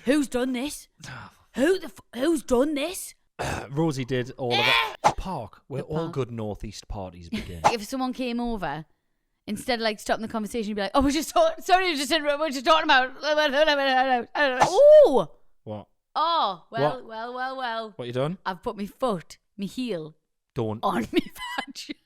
Who's done this? Who's done this? Rosie did all of it. Park, where all good northeast parties begin. If someone came over, instead of like stopping the conversation, you'd be like, "Oh, we're just talking about." Ooh. What? Oh, well. What you done? I've put my heel, Don't. on me vag.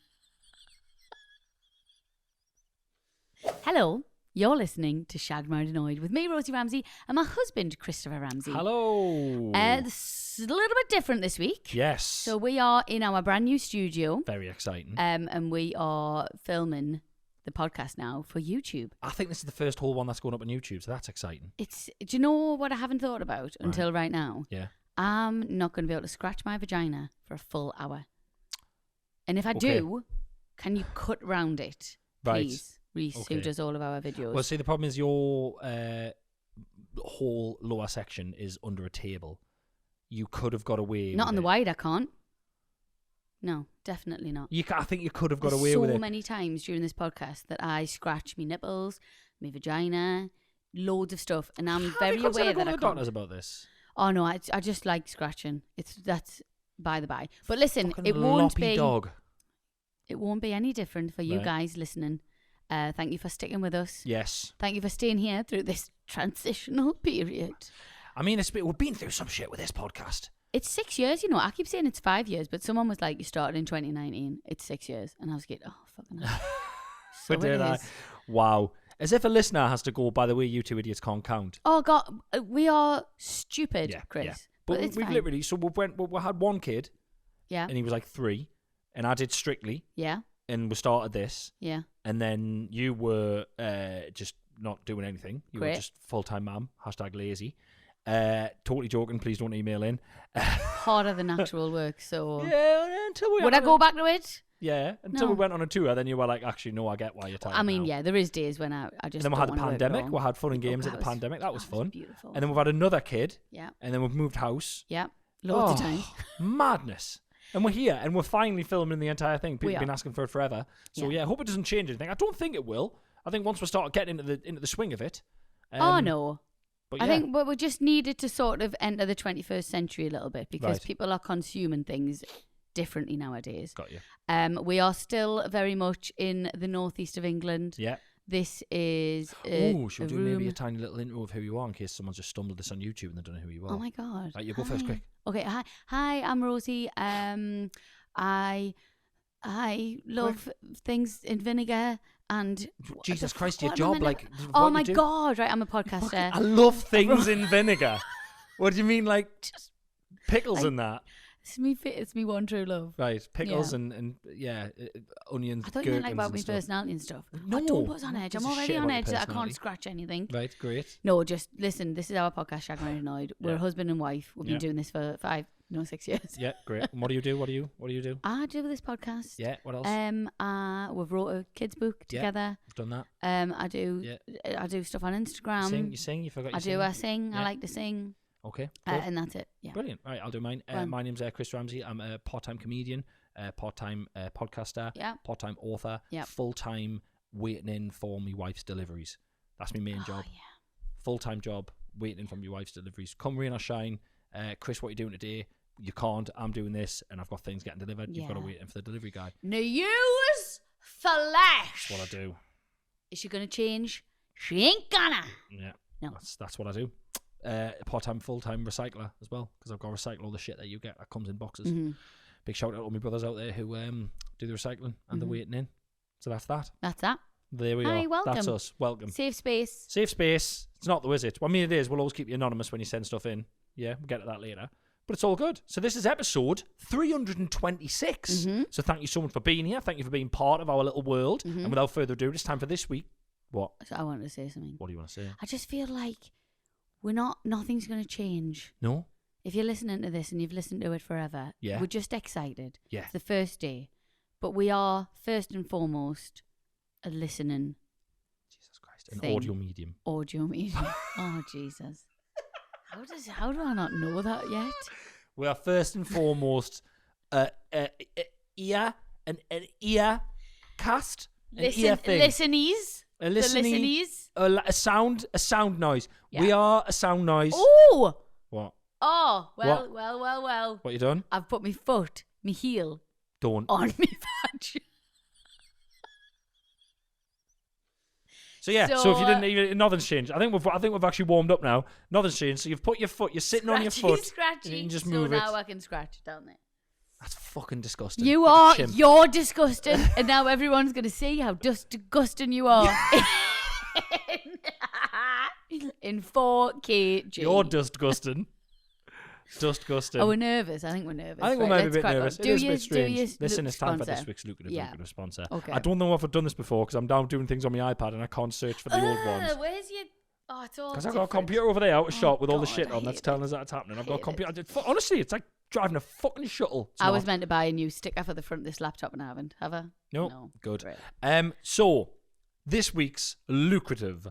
Hello. You're listening to Shagged, Married, Annoyed with me, Rosie Ramsey, and my husband, Christopher Ramsey. Hello. It's a little bit different this week. Yes. So we are in our brand new studio. Very exciting. And we are filming the podcast now for YouTube. I think this is the first whole one that's going up on YouTube, so that's exciting. Do you know what I haven't thought about until right now? Yeah. I'm not going to be able to scratch my vagina for a full hour. And if I do, can you cut round it, please? Reese, who does all of our videos. Well, see, the problem is your whole lower section is under a table. You could have got away with Not on it. the wide, I can't. No, definitely not. I think you could have got away with it. So many times during this podcast that I scratch my nipples, my vagina, loads of stuff, and I'm very aware that I can't. Doctors about this. Oh no, I just like scratching. That's by the by. But listen, Fucking it won't loppy be. Dog. It won't be any different for you guys listening. Thank you for sticking with us. Yes. Thank you for staying here through this transitional period. I mean, we've been through some shit with this podcast. It's 6 years, you know. I keep saying it's 5 years, but someone was like, you started in 2019. It's 6 years. And I was like, oh, fucking hell. So But did I? Wow. As if a listener has to go, by the way, you two idiots can't count. Oh, God. We are stupid, Chris. Yeah. But it's we've fine. literally, so we had one kid. Yeah. And he was like 3. And I did Strictly. Yeah. And we started this. Yeah. And then you were just not doing anything. You were just full-time mum. #lazy. Totally joking. Please don't email in. Harder than actual work, so... Yeah, until we... Would I go back to it? Yeah, until No. we went on a tour, then you were like, actually, no, I get why you're tired I mean, now. yeah, there is days when I just And then we had the don't wanna work at pandemic. all. We had fun and games at the pandemic. That was fun. Beautiful. And then we've had another kid. Yeah. And then we've moved house. Yeah. Loads of times. Madness. And we're here, and we're finally filming the entire thing. People We have been are. asking for it forever. So yeah, I hope it doesn't change anything. I don't think it will. I think once we start getting into the swing of it. Oh no. But I think we just needed to sort of enter the 21st century a little bit because people are consuming things differently nowadays. Got you. We are still very much in the northeast of England. Yeah. This is should we do maybe a tiny little intro of who you are in case someone's just stumbled this on YouTube and they don't know who you are? Oh my God. Right, you go first, quick. Okay, hi, I'm Rosie. I love things in vinegar and Jesus Christ, your what job, am I like oh what my you do. God, right, I'm a podcaster. I love things in vinegar. What do you mean, like Just pickles like, and that? It's me one true love. Right, pickles and onions. I thought you meant like about my personality and stuff. No, don't put us on edge. I'm This is already shit on about your edge that I personality. can't scratch anything. Right, great. No, just listen. This is our podcast, Shagged, Married, Annoyed. We're husband and wife. We've been doing this for 6 years. Yeah, great. And what do you do? What do you do? I do this podcast. Yeah. What else? We've wrote a kids book together. I've done that. I do stuff on Instagram. You sing. You forgot. I sing. Yeah. I like to sing. Okay. Good. And that's it. Yeah. Brilliant. Right, I'll do mine. My name's Chris Ramsey. I'm a part-time comedian, part-time podcaster, part-time author, full-time waiting in for my wife's deliveries. That's my main job. Yeah. Full-time job, waiting in for my wife's deliveries. Come rain or shine. Chris, what are you doing today? You can't. I'm doing this, and I've got things getting delivered. You've got to wait in for the delivery guy. News flash. That's what I do. Is she gonna change? She ain't gonna. Yeah. No. That's what I do. Part-time, full-time recycler as well, because I've got to recycle all the shit that you get that comes in boxes. Mm-hmm. Big shout out to all my brothers out there who do the recycling and the waiting in. So that's that. That's that. There we Hi, are. welcome. That's us. Welcome. Safe space. Safe space. It's not though, is it? Well, I mean, it is. We'll always keep you anonymous when you send stuff in. Yeah, we'll get to that later. But it's all good. So this is episode 326. Mm-hmm. So thank you so much for being here. Thank you for being part of our little world. Mm-hmm. And without further ado, it's time for this week. What? So I wanted to say something. What do you want to say? I just feel like nothing's going to change. No? If you're listening to this and you've listened to it forever, we're just excited. Yeah. It's the first day. But we are, first and foremost, a listening Jesus Christ. An thing. audio medium. Audio medium. Oh, Jesus. How do I not know that yet? We are first and foremost an ear cast. An ear thing. Listenies. A listenees. A sound noise. Yeah. We are a sound noise. Oh! What? Oh, well. What you done? I've put my foot, my heel, Don't. on my vag. So if you didn't even, nothing's changed. I think we've actually warmed up now. Nothing's changed. So you've put your foot, you're sitting on your foot, scratchy. And you can just move it. So now I can scratch, don't they? That's fucking disgusting. You're disgusting, and now everyone's gonna see how disgusting you are. In 4K. You're disgusting. Disgusting. Oh, we're nervous. I think we're nervous. I think we might be a bit nervous. It is a bit strange. Listen, it's time for this week's lucrative sponsor. Okay. I don't know if I've done this before because I'm down doing things on my iPad and I can't search for the old ones. Where's your... Oh, it's all because I've got a computer over there out of shop with all the shit on that's telling us that it's happening. I've got a computer. Honestly, it's like driving a fucking shuttle. I was meant to buy a new sticker for the front of this laptop and I haven't. Have I? No. Good. Right. So... This week's lucrative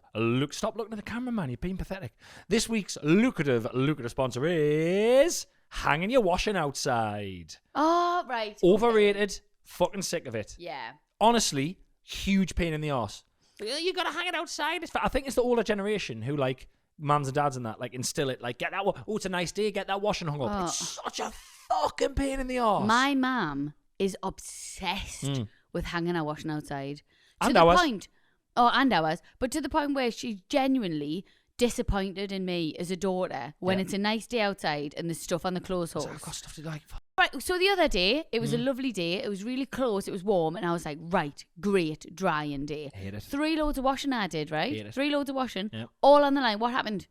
stop looking at the camera, man. You're being pathetic. This week's lucrative sponsor is hanging your washing outside. Oh, right. Overrated. Okay. Fucking sick of it. Yeah. Honestly, huge pain in the arse. You gotta hang it outside. I think it's the older generation who like mums and dads and that like instill it. Like get that. Oh, it's a nice day. Get that washing hung up. Oh. It's such a fucking pain in the arse. My mum is obsessed with hanging our washing outside. And to the point. Oh, and ours. But to the point where she's genuinely disappointed in me as a daughter when it's a nice day outside and there's stuff on the clothes horse. I've got stuff to like. Right, so the other day, it was a lovely day. It was really close. It was warm. And I was like, right, great, drying day. I hate it. 3 loads of washing I did, right? Hate it. 3 loads of washing. Yep. All on the line. What happened?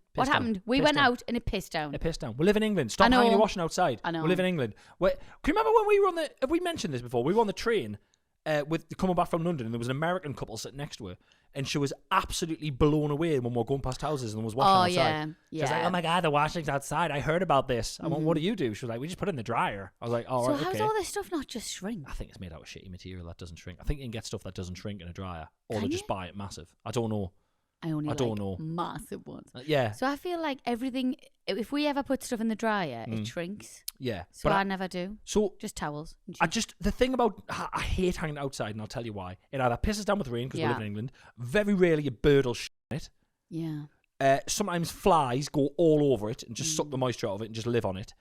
We went down. out and it pissed down. It pissed down. We live in England. Stop hanging your washing outside. I know. We live in England. Can you remember when we were on the... Have we mentioned this before? We were on the train coming back from London and there was an American couple sitting next to her. And she was absolutely blown away when we were going past houses and was washing outside. Yeah. She was like, oh my God, the washing's outside. I heard about this. I went, what do you do? She was like, we just put it in the dryer. I was like, oh, right, okay. So how's all this stuff not just shrink? I think it's made out of shitty material that doesn't shrink. I think you can get stuff that doesn't shrink in a dryer. Or they just buy it massive. I don't know. I don't know. Massive ones. Yeah. So I feel like everything, if we ever put stuff in the dryer, it shrinks. Yeah. So I never do. So just towels. The thing about, I hate hanging outside and I'll tell you why. It either pisses down with rain because we live in England. Very rarely a bird will shit in it. Yeah. Sometimes flies go all over it and just suck the moisture out of it and just live on it.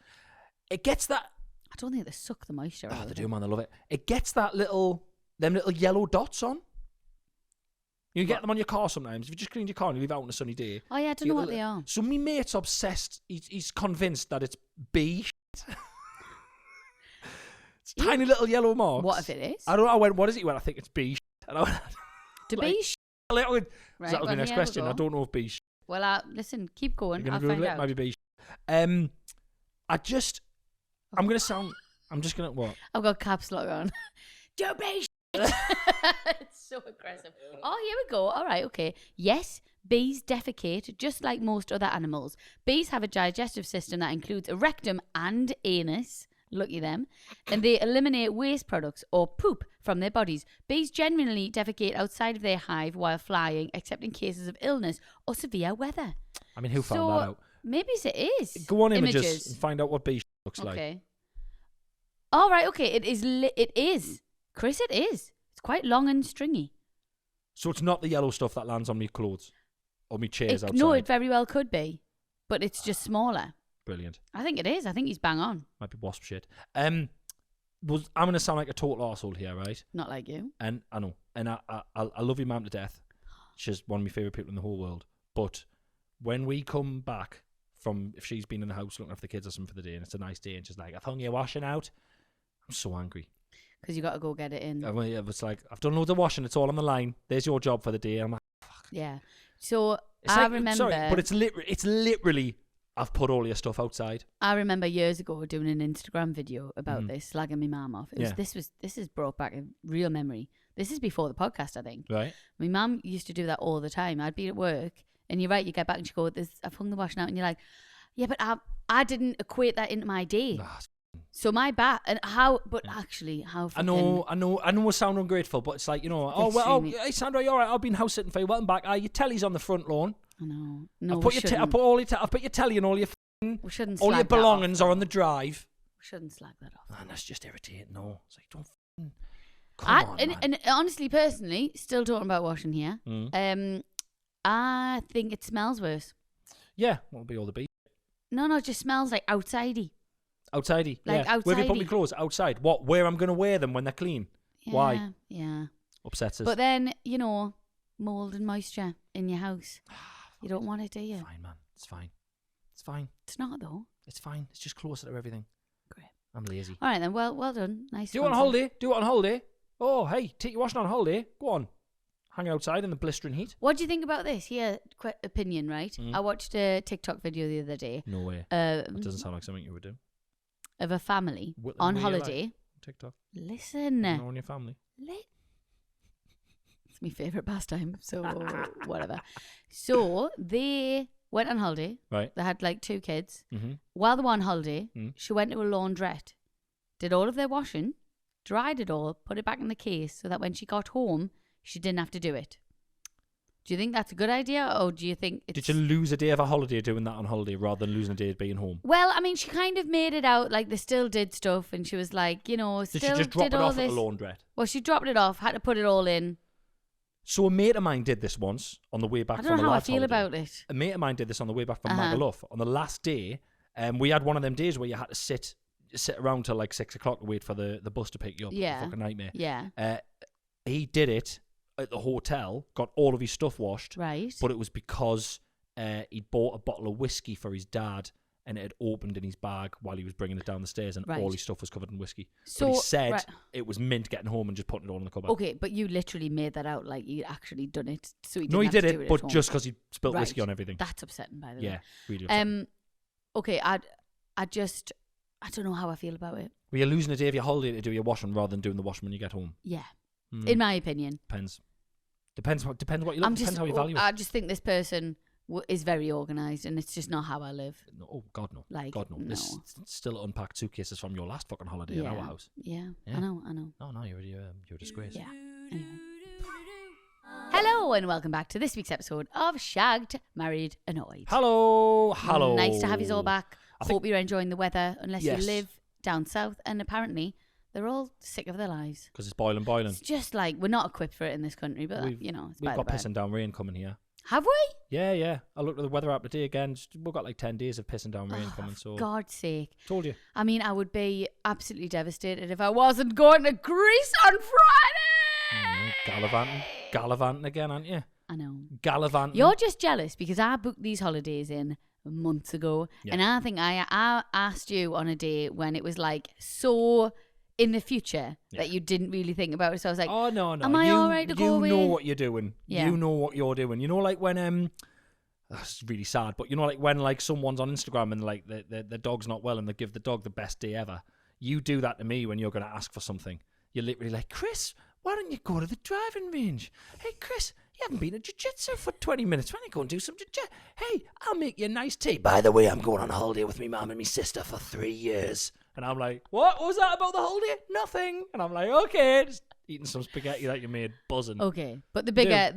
It gets that. I don't think they suck the moisture out of it. They do, man. They love it. It gets them little yellow dots on. You get them on your car sometimes. If you just clean your car and you leave it out on a sunny day. Oh, yeah, I don't know what they are. So my mate's obsessed. He's convinced that it's bee shit. It's tiny little yellow marks. What if it is? I don't know. I went, what is it? He went, I think it's bee shit. And I went, to like, bee shit? Right, that'll be the next question. I don't know if bee shit. Well, listen, keep going. I'll find out. Maybe bee shit. I'm just going to, what? I've got caps lock on. Do bee shit. It's so aggressive. Oh, here we go. All right, okay. Yes, bees defecate just like most other animals. Bees have a digestive system that includes a rectum and anus. Lucky them. And they eliminate waste products or poop from their bodies. Bees generally defecate outside of their hive while flying, except in cases of illness or severe weather. I mean, who found that out? Maybe it is. Go on images and find out what bee looks like. Okay. All right, okay. It is. Chris, it is. It's quite long and stringy. So it's not the yellow stuff that lands on me clothes or me chairs outside? No, it very well could be. But it's just smaller. Brilliant. I think it is. I think he's bang on. Might be wasp shit. I'm going to sound like a total arsehole here, right? Not like you. And I know. And I love your mum to death. She's one of my favourite people in the whole world. But when we come back from, if she's been in the house looking after the kids or something for the day and it's a nice day and she's like, I've hung your washing out, I'm so angry. Because you got to go get it in. It's like, I've done loads of washing. It's all on the line. There's your job for the day. I'm like, fuck. Yeah. So I remember. Sorry, but it's literally, I've put all your stuff outside. I remember years ago doing an Instagram video about this, slagging my mum off. This has brought back a real memory. This is before the podcast, I think. Right. My mum used to do that all the time. I'd be at work and you're right, you get back and she go, I've hung the washing out, and you're like, yeah, but I didn't equate that into my day. So my bad, and how? But actually, how? I know. I sound ungrateful, but it's like, you know. Hey Sandra, you all right? I've been house sitting for you. Welcome back. Your telly's on the front lawn. I know. No, I put your telly and all your all your belongings are on the drive. We shouldn't slag that off. Man, that's just irritating. No, it's like don't. Come on, man. And honestly, personally, still talking about washing here. Mm. I think it smells worse. Yeah, what'll be all the beef? No, it just smells like outsidey. Outsidey. Like yeah. Where have you put outsidey. my clothes? Outside. What? Where I'm going to wear them when they're clean? Yeah, Why? Yeah. Upsets us. But then, mold and moisture in your house. You don't want it, do you? It's fine, man. It's fine. It's fine. It's not, though. It's fine. It's just closer to everything. Great. I'm lazy. All right, then. Well done. Nice. Do you want a sponsor. holiday? Do it on holiday. Oh, hey, take your washing on holiday. Go on. Hang outside in the blistering heat. What do you think about this? Here, quick opinion, right? Mm. I watched a TikTok video the other day. No way. That doesn't sound like something you would do. Of a family What- on where you holiday. like? TikTok. Listen. Knowing your family. It's my favourite pastime, so whatever. So they went on holiday. Right. They had like 2 kids. Mm-hmm. While they were on holiday, Mm. she went to a laundrette, did all of their washing, dried it all, put it back in the case so that when she got home, she didn't have to do it. Do you think that's a good idea, or do you think it's... Did you lose a day of a holiday doing that on holiday rather than losing a day of being home? Well, I mean, she kind of made it out like they still did stuff, and she was like, Did still she just drop did it all off this. at the laundrette? Well, she dropped it off, had to put it all in. So a mate of mine did this once on the way back I from don't a know how I lad's feel holiday. about it. A mate of mine did this on the way back from Uh-huh. Magaluf. On the last day, we had one of them days where you had to sit around till like 6 o'clock to wait for the bus to pick you up. Yeah. Fucking nightmare. Yeah, He did it at the hotel, got all of his stuff washed, right. but it was because he'd bought a bottle of whiskey for his dad and it had opened in his bag while he was bringing it down the stairs, and Right. all his stuff was covered in whiskey. So But he said right. it was mint getting home and just putting it all in the cupboard. Okay, but you literally made that out like you'd actually done it, so he didn't No, he have to did do it, at but home. just because he spilled Right. whiskey on everything. That's upsetting, by the way. Yeah, really upsetting. Okay, I don't know how I feel about it. Well, you're losing a day of your holiday to do your washing rather than doing the washing when you get home. Yeah, Mm. in my opinion. Depends what you look. Depends how you value it. I just think this person is very organised, and it's just not how I live. No, oh God no! Like, God no! There's no. still unpacked suitcases from your last fucking holiday in our house. Yeah, Yeah. I know. Oh no, you're a disgrace. Yeah. Anyway. Hello and welcome back to this week's episode of Shagged, Married, Annoyed. Hello. Nice to have you all back. Hope you're enjoying the weather, unless Yes. you live down south, and apparently they're all sick of their lives. Because it's boiling. It's just like we're not equipped for it in this country, but We've- it's We've by got the by. pissing down rain coming here. Have we? Yeah. I looked at the weather app today again. We've got like 10 days of pissing down rain Oh, coming. for So God's sake. told you. I mean, I would be absolutely devastated if I wasn't going to Greece on Friday. Gallivanting again, aren't you? I know. Gallivanting. You're just jealous because I booked these holidays in months ago. Yeah. And I think I asked you on a day when it was like so in the future that you didn't really think about it. So I was like, Oh no. am I all right to go away? You know what you're doing. Yeah. You know what you're doing. You know, like when that's really sad, but you know, like when like someone's on Instagram and like the dog's not well and they give the dog the best day ever. You do that to me when you're going to ask for something. You're literally like, Chris, why don't you go to the driving range? Hey, Chris, you haven't been at jiu-jitsu for 20 minutes. Why don't you go and do some jiu-jitsu? Hey, I'll make you a nice tea. By the way, I'm going on holiday with me mum and me sister for 3 years. And I'm like, what was that about the holiday? Nothing. And I'm like, okay, just eating some spaghetti that you made, buzzing. okay. But the bigger,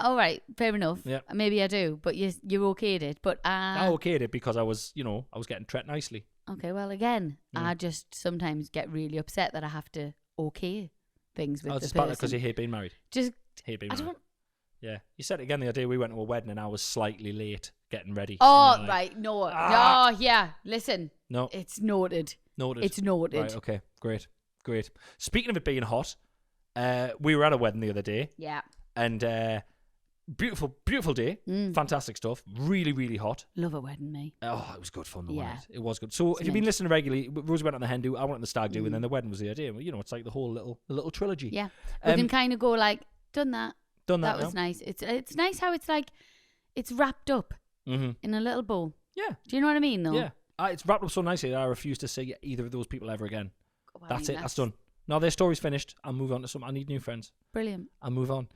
all right, fair enough. Yeah. Maybe I do, but you okayed it. But I okayed it because I was getting treated nicely. okay, well, again, Mm. I just sometimes get really upset that I have to okay things with I was the just about person. because you hate being married. Just, Hate being I married. don't. Yeah. You said it again the other day. We went to a wedding and I was slightly late getting ready. Oh, And you're like, right, no. "Ah." No, yeah, listen, No. it's noted. Noted. It's noted. Right, okay. Great. Speaking of it being hot, we were at a wedding the other day Yeah. and beautiful day. Mm. Fantastic stuff. Really, really hot. Love a wedding, me. Oh, it was good fun though, Yeah. wasn't it? It was good. So It's if you've been mint. listening regularly, Rosie went on the hen do, I went on the stag do, Mm. and then the wedding was the other day. You know, it's like the whole little trilogy. Yeah. We Um, can kind of go like, done that. Done That that, was nice. It's nice how it's like, it's wrapped up Mm-hmm. in a little bow. Yeah. Do you know what I mean, though? Yeah. It's wrapped up so nicely that I refuse to see either of those people ever again. Well, I That's mean, it. That's done. Now their story's finished. I'll move on to some. I need new friends. Brilliant. I'll move on.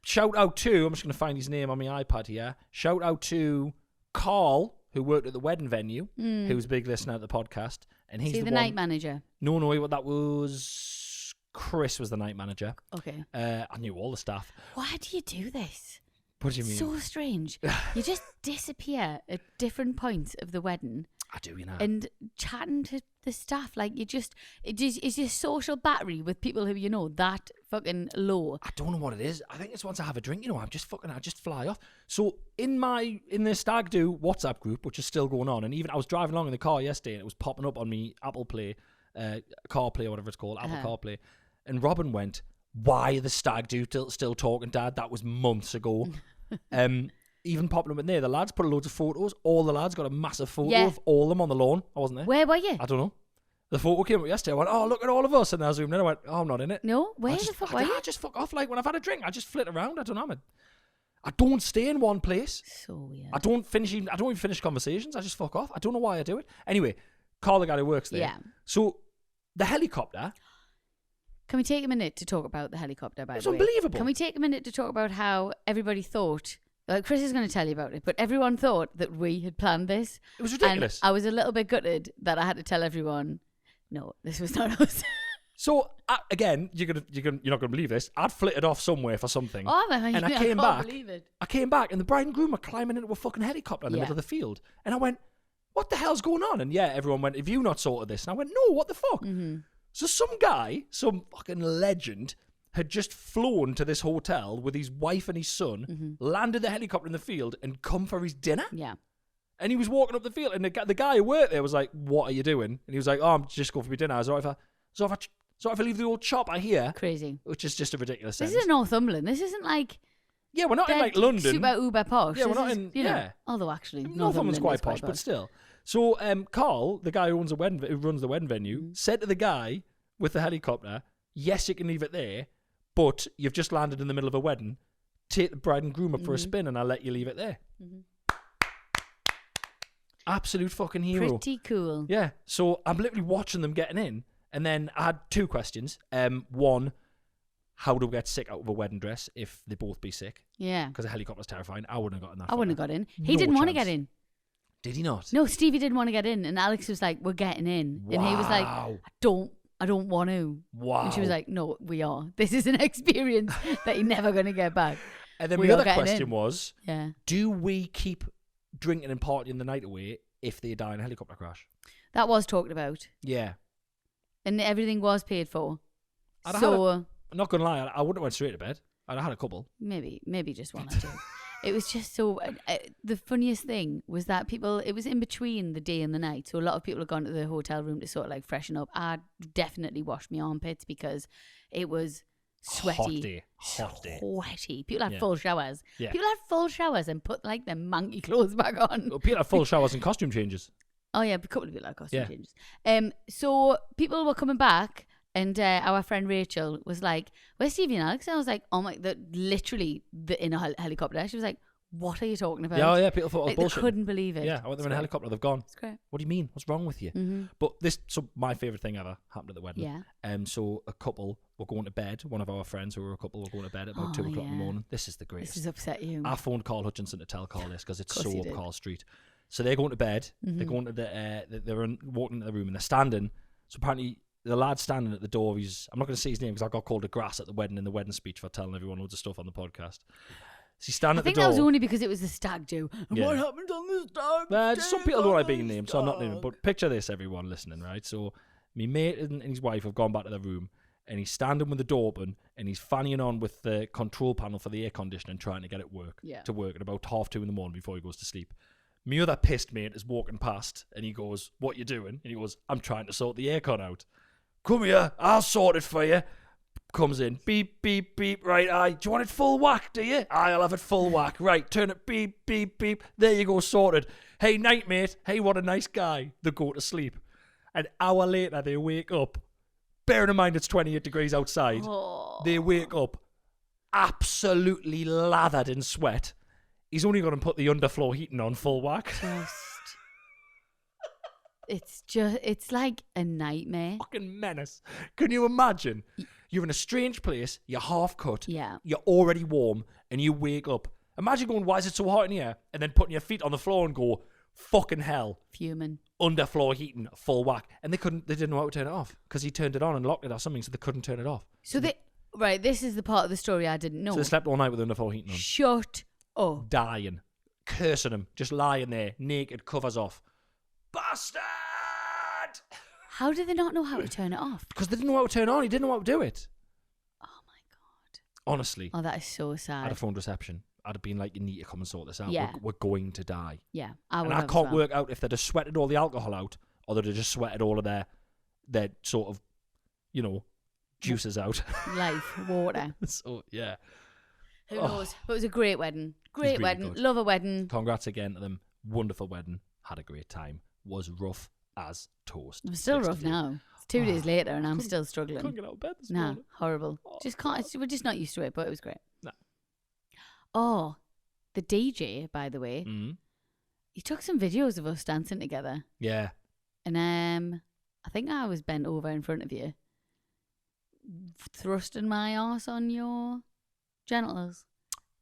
Shout out to, I'm just going to find his name on my iPad here. Shout out to Carl, who worked at the wedding venue, who was a big listener of the podcast. And he's See the the one. night manager. No, that was Chris was the night manager. Okay. I knew all the staff. Why do you do this? What do you mean? So strange. You just disappear at different points of the wedding. I do, you know. And chatting to the staff, like is your social battery with people who you know that fucking low? I don't know what it is. I think it's once I have a drink, I just fly off. So in the Stag Do WhatsApp group, which is still going on, and even I was driving along in the car yesterday and it was popping up on me Apple Play, CarPlay or whatever it's called, Apple CarPlay, and Robin went, "Why are the Stag Do still talking, Dad? That was months ago." Even popping up in there, the lads put loads of photos. All the lads got a massive photo of all of them on the lawn. I wasn't there. Where were you? I don't know. The photo came up yesterday. I went, "Oh, look at all of us." And I zoomed in. I went, "Oh, I'm not in it." No, where the fuck were you? I just fuck off. Like when I've had a drink, I just flit around. I don't know. I don't stay in one place. So weird. I don't even finish conversations. I just fuck off. I don't know why I do it. Anyway, call the guy who works there. Yeah. So the helicopter. Can we take a minute to talk about the helicopter? By It's the way, unbelievable. Can we take a minute to talk about how everybody thought? Chris is going to tell you about it, but everyone thought that we had planned this. It was ridiculous. And I was a little bit gutted that I had to tell everyone, no, this was not us. So again, you're not gonna believe this. I'd flitted off somewhere for something, and I came back. Believe it. I came back, and the bride and groom were climbing into a fucking helicopter in the middle of the field, and I went, "What the hell's going on?" And yeah, everyone went, "Have you not sorted this?" And I went, "No, what the fuck?" Mm-hmm. So some guy, some fucking legend, had just flown to this hotel with his wife and his son, landed the helicopter in the field, and come for his dinner. Yeah. And he was walking up the field, and the guy who worked there was like, "What are you doing?" And he was like, "Oh, I'm just going for my dinner." I was like, So if I leave the old chopper here, Crazy, which is just a ridiculous This sentence. is Northumberland. This isn't like We're not in like London. super uber posh. Yeah, we're This not is, in. you know, Yeah, although actually Northumberland's quite is posh, but still. So Carl, the guy who runs the wedding venue, said to the guy with the helicopter, "Yes, you can leave it there, but you've just landed in the middle of a wedding. Take the bride and groom up for a spin, and I'll let you leave it there." Absolute fucking hero. Pretty cool. Yeah. So I'm literally watching them getting in, and then I had two questions. One, how do we get sick out of a wedding dress if they both be sick? Yeah. Because a helicopter's terrifying. I wouldn't have gotten that. I wouldn't have got in. He No didn't want to chance. get in. Did he not? No, Stevie didn't want to get in, and Alex was like, "We're getting in," and he was like, Wow. I don't want to." Wow. And she was like, "No, we are. This is an experience that you're never going to get back." And then "We the are other getting question in." was, Yeah. do we keep drinking and partying the night away if they die in a helicopter crash? That was talked about, Yeah. and everything was paid for. I'd have So I'm not going to lie, I wouldn't have went straight to bed. I'd have had a couple. maybe just one or two. It was just so. The funniest thing was that it was in between the day and the night, so a lot of people had gone to the hotel room to sort of like freshen up. I definitely washed my armpits because it was sweaty. Hot day. Sweaty. People had Yeah. full showers. Yeah. People had full showers and put like their manky clothes back on. Well, people have full showers and costume changes. Oh yeah, a couple of people had costume Yeah. changes. So people were coming back, and our friend Rachel was like, "Where's Stevie and Alex?" And I was like, "Oh my!" Literally in a helicopter. She was like, "What are you talking about?" Yeah, people thought it was Like, they bullshit. couldn't believe it. Yeah, I went there in a helicopter. They've gone. It's great. What do you mean? What's wrong with you? Mm-hmm. But my favourite thing ever happened at the wedding. Yeah. So a couple were going to bed. One of our friends who were a couple were going to bed at about 2 o'clock in the yeah. morning. This is the greatest. This has upset you. I phoned Carl Hutchinson to tell Carl this because it's Course so you up did. Carl Street. So they're going to bed. They're going to walking into the room and they're standing. So apparently the lad's standing at the door. I'm not going to say his name because I got called a grass at the wedding in the wedding speech for telling everyone loads of stuff on the podcast. So he's standing I at think the that door. was only because it was the stag do. And Yeah. what happened on the stag do? Some people don't like being named, so I'm not naming. But picture this, everyone listening, right? So my mate and his wife have gone back to their room, and he's standing with the door open, and he's fanning on with the control panel for the air conditioning, trying to get it to work at about 2:30 in the morning before he goes to sleep. My other pissed mate is walking past, and he goes, "What you doing?" And he goes, "I'm trying to sort the aircon out." "Come here, I'll sort it for you." Comes in, beep, beep, beep, right, aye. Do you want it full whack, do you? Aye, I'll have it full whack. Right, turn it, beep, beep, beep. There you go, sorted. Hey, night, mate. Hey, what a nice guy. They go to sleep. An hour later, they wake up. Bearing in mind it's 28 degrees outside. Oh. They wake up absolutely lathered in sweat. He's only going to put the underfloor heating on full whack. It's like a nightmare. Fucking menace. Can you imagine? You're in a strange place, you're half cut, Yeah. you're already warm, and you wake up. Imagine going, "Why is it so hot in here?" And then putting your feet on the floor and go, "Fucking hell." Fuming. Underfloor heating, full whack. And they didn't know how to turn it off because he turned it on and locked it or something, so they couldn't turn it off. So this is the part of the story I didn't know. So they slept all night with underfloor heating on. Shut up. Dying. Cursing him. Just lying there, naked, covers off. bastard. How do they not know how to turn it off? Because they didn't know how to turn it on. He didn't know how to do it. Oh my god. Honestly. Oh, that is so sad. I'd have phoned reception. I'd have been like, you need to come and sort this out. Yeah. We're going to die. Yeah, I would. And I can't work out if they'd have sweated all the alcohol out or they'd have just sweated all of their sort of, juices out. Life, water. So, yeah. Who knows? But it was a great wedding. Great really wedding. good. Love a wedding. Congrats again to them. Wonderful wedding. Had a great time. Was rough as toast. I'm still rough 60. now. It's 2 days later and I'm still struggling. Couldn't get out of bed this Nah, morning. horrible. Just can't. We're just not used to it, but it was great. Nah. Oh, the DJ, by the way, he took some videos of us dancing together. Yeah. And I think I was bent over in front of you, thrusting my arse on your genitals.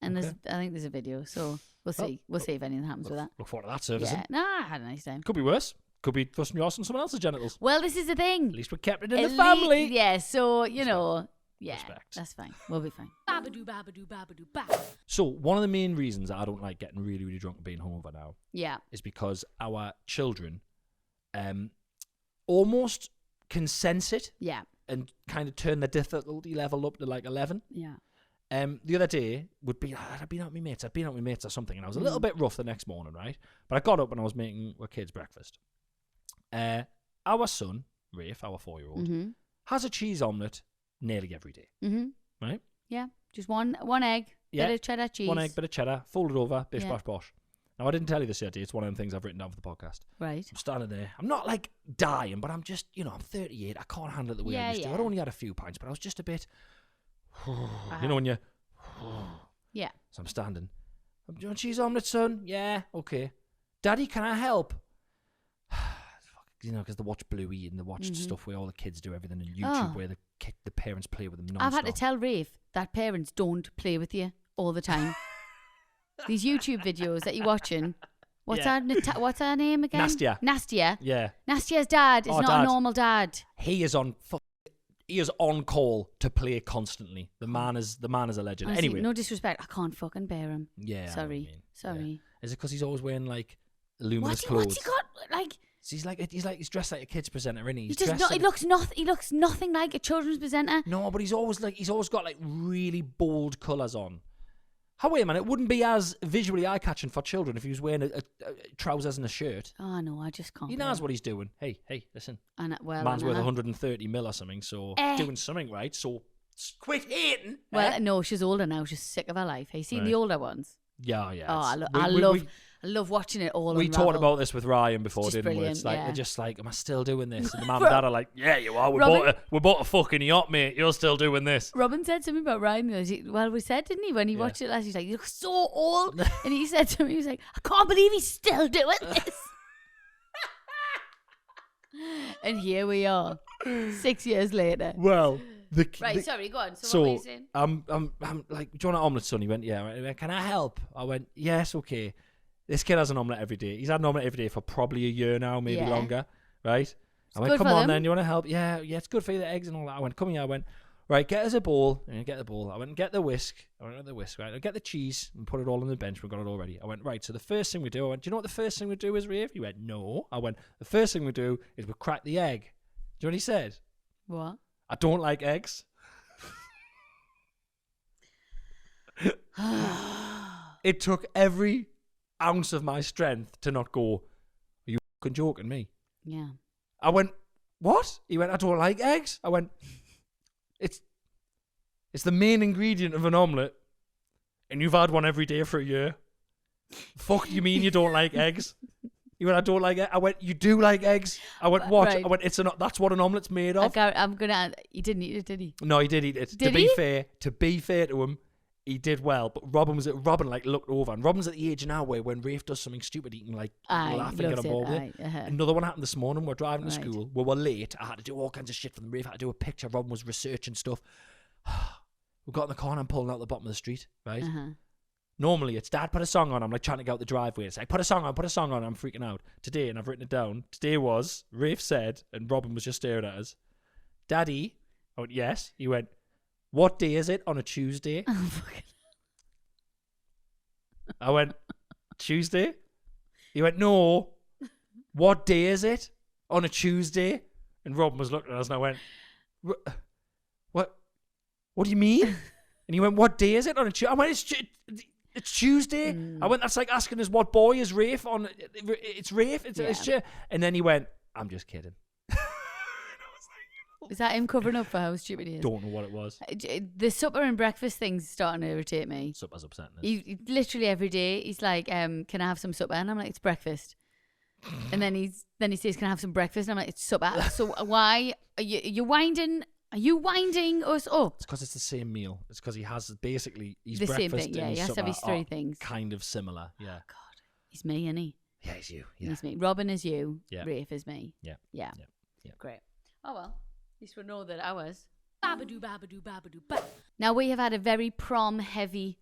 And Okay. I think there's a video, so we'll see. We'll see if anything happens with that. Look forward to that service. Yeah, I had a nice time. Could be worse. Could be thrusting your arse on someone else's genitals. Well, this is the thing. At least we kept it in the family. Yeah, so, yeah, Respect. that's fine. We'll be fine. Babadoo, babadoo, babadoo, ba. So one of the main reasons that I don't like getting really, really drunk and being hungover now Yeah. is because our children almost can sense it Yeah. and kind of turn the difficulty level up to like 11. Yeah. The other day would be, I'd been out with my mates or something, and I was a little bit rough the next morning, right? But I got up and I was making our kids breakfast. Our son, Rafe, our 4-year-old, has a cheese omelette nearly every day, right? Yeah. Just one egg, bit of cheddar cheese. One egg, bit of cheddar, folded over, bish, bash, bosh. Now, I didn't tell you this yet, it's one of the things I've written down for the podcast. Right. I'm standing there. I'm not like dying, but I'm just, I'm 38. I can't handle it the way I used to. I'd only had a few pints, but I was just a bit, when you, yeah. So I'm standing. Do you want cheese omelette, son? Yeah, okay. Daddy, can I help? Because they watch Bluey and they watch stuff where all the kids do everything, and YouTube where the parents play with them non-stop. I've had to tell Rafe that parents don't play with you all the time. These YouTube videos that you're watching. What's her name again? Nastia. Yeah. Nastia's dad is not a normal dad. He is on call to play constantly. The man is a legend. Honestly, anyway, no disrespect, I can't fucking bear him. Yeah. Sorry. Yeah. Is it because he's always wearing like luminous What's clothes? he got? Like. So he's dressed like a kids presenter, isn't he? He looks nothing like a children's presenter. No, but he's always got like really bold colours on. Wait a minute, it wouldn't be as visually eye-catching for children if he was wearing a trousers and a shirt. Oh no, I just can't. He knows what he's doing. Hey, listen. Man's worth 130 mil or something, so doing something right. So quit hating. Well, no, she's older now. She's sick of her life. Have you seen the older ones? Yeah. Oh, I love watching it all. We talked about this with Ryan before, didn't we? It's like they're just like, am I still doing this? And the mum and dad are like, yeah, you are. We bought a fucking yacht, mate. You're still doing this. Robin said something about Ryan. Well, we said, didn't he, when he watched it last? He's like, you look so old. And he said to me, he was like, I can't believe he's still doing this. And here we are, 6 years later. Well. Sorry, go on. So what were you saying? I'm like, do you want an omelette, son? He went, yeah. He went, can I help? I went, yes, okay. This kid has an omelette every day. He's had an omelette every day for probably a year now, maybe longer, right? I went, come on then, you want to help? Yeah, it's good for you, the eggs and all that. I went, come here. I went, right, get us a bowl. And get the bowl. I went, get the whisk. I went, get the whisk, right? I get the cheese and put it all on the bench. We've got it all ready. I went, right, so the first thing we do, I went, do you know what the first thing we do is, Rafe? He went, no. I went, the first thing we do is we crack the egg. Do you know what he said? What? I don't like eggs. It took every ounce of my strength to not go, are you fucking joking me? Yeah. I went, what? He went, I don't like eggs. I went, it's the main ingredient of an omelette, and you've had one every day for a year. Fuck you mean you don't like eggs? He went, I don't like eggs. I went, you do like eggs? I went, what? Right. I went, that's what an omelette's made of. He didn't eat it, did he? No, he did eat it. To be fair to him, he did well, but Robin like looked over, and Robin's at the age now where when Rafe does something stupid, he can like laugh and get on board with it. Another one happened this morning. We're driving to school. We were late. I had to do all kinds of shit for them. Rafe had to do a picture. Robin was researching stuff. We got in the car and I'm pulling out the bottom of the street, right? Normally it's Dad, put a song on. I'm like trying to get out the driveway. It's like, put a song on. I'm freaking out. Today, and I've written it down. Today was, Rafe said, and Robin was just staring at us, Daddy. I went, yes. He went, what day is it on a Tuesday? I went, Tuesday? He went, no. what day is it? On a Tuesday? And Robin was looking at us and I went, what do you mean? And he went, what day is it on a Tuesday? I went, it's Tuesday. I went, that's like asking us what boy is Rafe on. It's Rafe. It's and then he went, I'm just kidding. Is that him covering up for how stupid he is? Don't know what it was. The supper and breakfast thing's starting to irritate me. Supper's upsetting us. He literally every day he's like, can I have some supper? And I'm like, it's breakfast. And then he says, can I have some breakfast? And I'm like, it's supper. So why are you winding? Are you winding us up? It's because it's the same meal. It's because he has basically his the breakfast same thing. Yeah, and he his has to have his supper three are things. kind of similar. Yeah. Oh, God, he's me, isn't he? Yeah, he's you. Yeah. He's me. Robin is you. Yeah. Rafe is me. Yeah. Yeah. Yeah. Yeah. Great. Oh well, at least we know that ours. Babadoo, babadoo, babadoo, ba. Now we have had a very prom heavy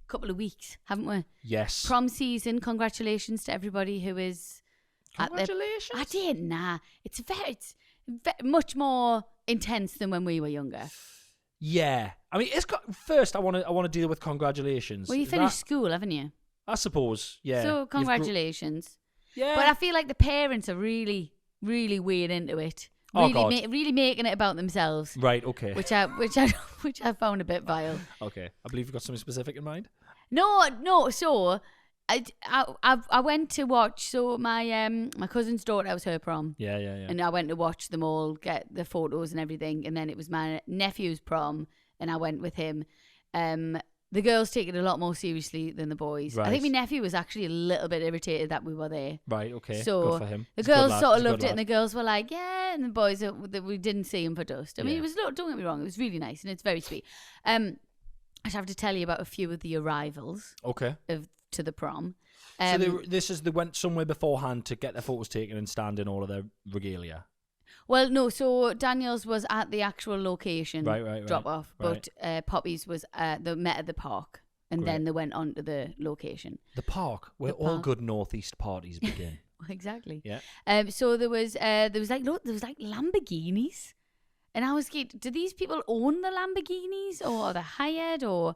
couple of weeks, haven't we? Yes. Prom season. Congratulations to everybody who is. Congratulations. I didn't. Nah, it's much more intense than when we were younger. Yeah. I mean, first I want to deal with congratulations. Well, you finished school, haven't you? I suppose. Yeah. So congratulations. Yeah. But I feel like the parents are really, really weird into it. Oh, Really, God. really making it about themselves. Right. Okay. Which I found a bit vile. Okay. I believe you've got something specific in mind. No. So I went to watch. So my cousin's daughter, it was her prom. Yeah. And I went to watch them all, get the photos and everything. And then it was my nephew's prom, and I went with him. The girls take it a lot more seriously than the boys. Right. I think my nephew was actually a little bit irritated that we were there. Right. Okay. So good for him. the He's a good girls lad. sort of He's a loved good it, and lad. the girls were like, yeah, and the boys we didn't see him for dust. I mean, Yeah. it was, don't get me wrong, it was really nice and it's very sweet. I just have to tell you about a few of the arrivals Okay. to the prom. So they went somewhere beforehand to get their photos taken and stand in all of their regalia. Well, no, so Daniel's was at the actual location Right. drop off, right. but Poppy's was they met at the park, and Great. then they went on to the location. The park, where The all park. good northeast parties begin. Exactly. Yeah. So there was like Lamborghinis, and I was like, do these people own the Lamborghinis, or are they hired, or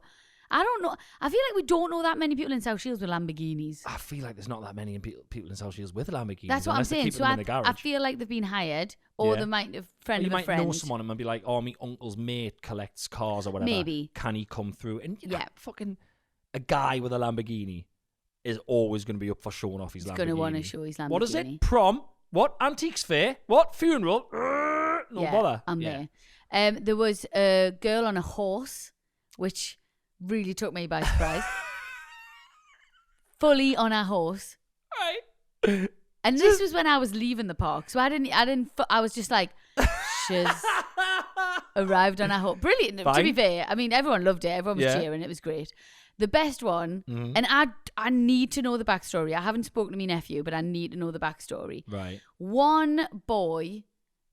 I don't know. I feel like we don't know that many people in South Shields with Lamborghinis. I feel like there's not that many people in South Shields with Lamborghinis. That's what I'm unless they're saying. keeping So them in the garage. I feel like they've been hired, or Yeah. they might have Or friend you of a might friend. know someone and be like, oh, my uncle's mate collects cars or whatever. Maybe. Can he come through? And you know, Yeah. fucking a guy with a Lamborghini is always going to be up for showing off his He's Lamborghini. going to want to show his Lamborghini. What is it? Prom? What? Antiques fair? What? Funeral? No Yeah, bother. I'm Yeah. there. There was a girl on a horse, which really took me by surprise. Fully on a horse. Right. And this was when I was leaving the park, so I was just like, she's arrived on a horse. Brilliant. To be Fine. fair, I mean, everyone loved it. Everyone was Yeah. cheering. It was great. The best one, Mhm. and I need to know the backstory. I haven't spoken to my nephew, but I need to know the backstory. Right. One boy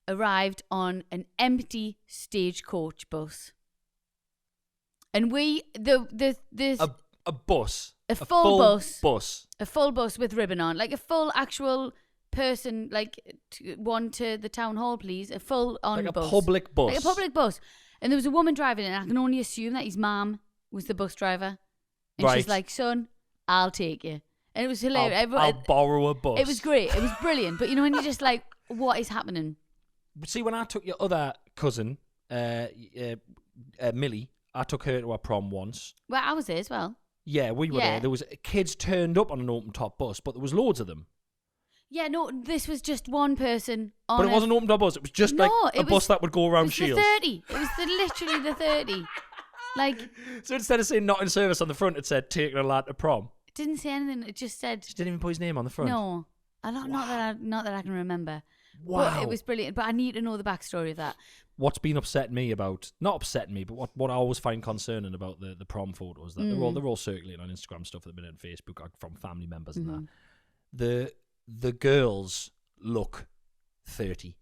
arrived on an empty stagecoach bus, and A bus. A full bus. Bus. a full bus with ribbon on, like a full actual person, like one to the town hall, please. A full on Like a bus, public bus. like a public bus, and there was a woman driving it. And I can only assume that his mum was the bus driver, and Right. she's like, "Son, I'll take you," and it was hilarious. I'll borrow a bus. It was great. It was brilliant. But you know when you're just like, what is happening? See, when I took your other cousin, Millie, I took her to our prom once. Well, I was there as well. Yeah, we were Yeah. there. There was kids turned up on an open top bus, but there was loads of them. Yeah, no, this was just one person on But it wasn't an open top bus. It was just No, like a it bus was- that would go It around was the Shields. 30. It was literally the 30. Like, So instead of saying not in service on the front, it said taking a lad to prom. it didn't say anything. It just said She didn't even put his name on the front. no. Not that I can remember. Wow. But it was brilliant. But I need to know the backstory of that. What's been upsetting me about, not upsetting me, but what I always find concerning about the prom photos, that they're all circulating on Instagram stuff at the minute and Facebook from family members and that. The girls look 30.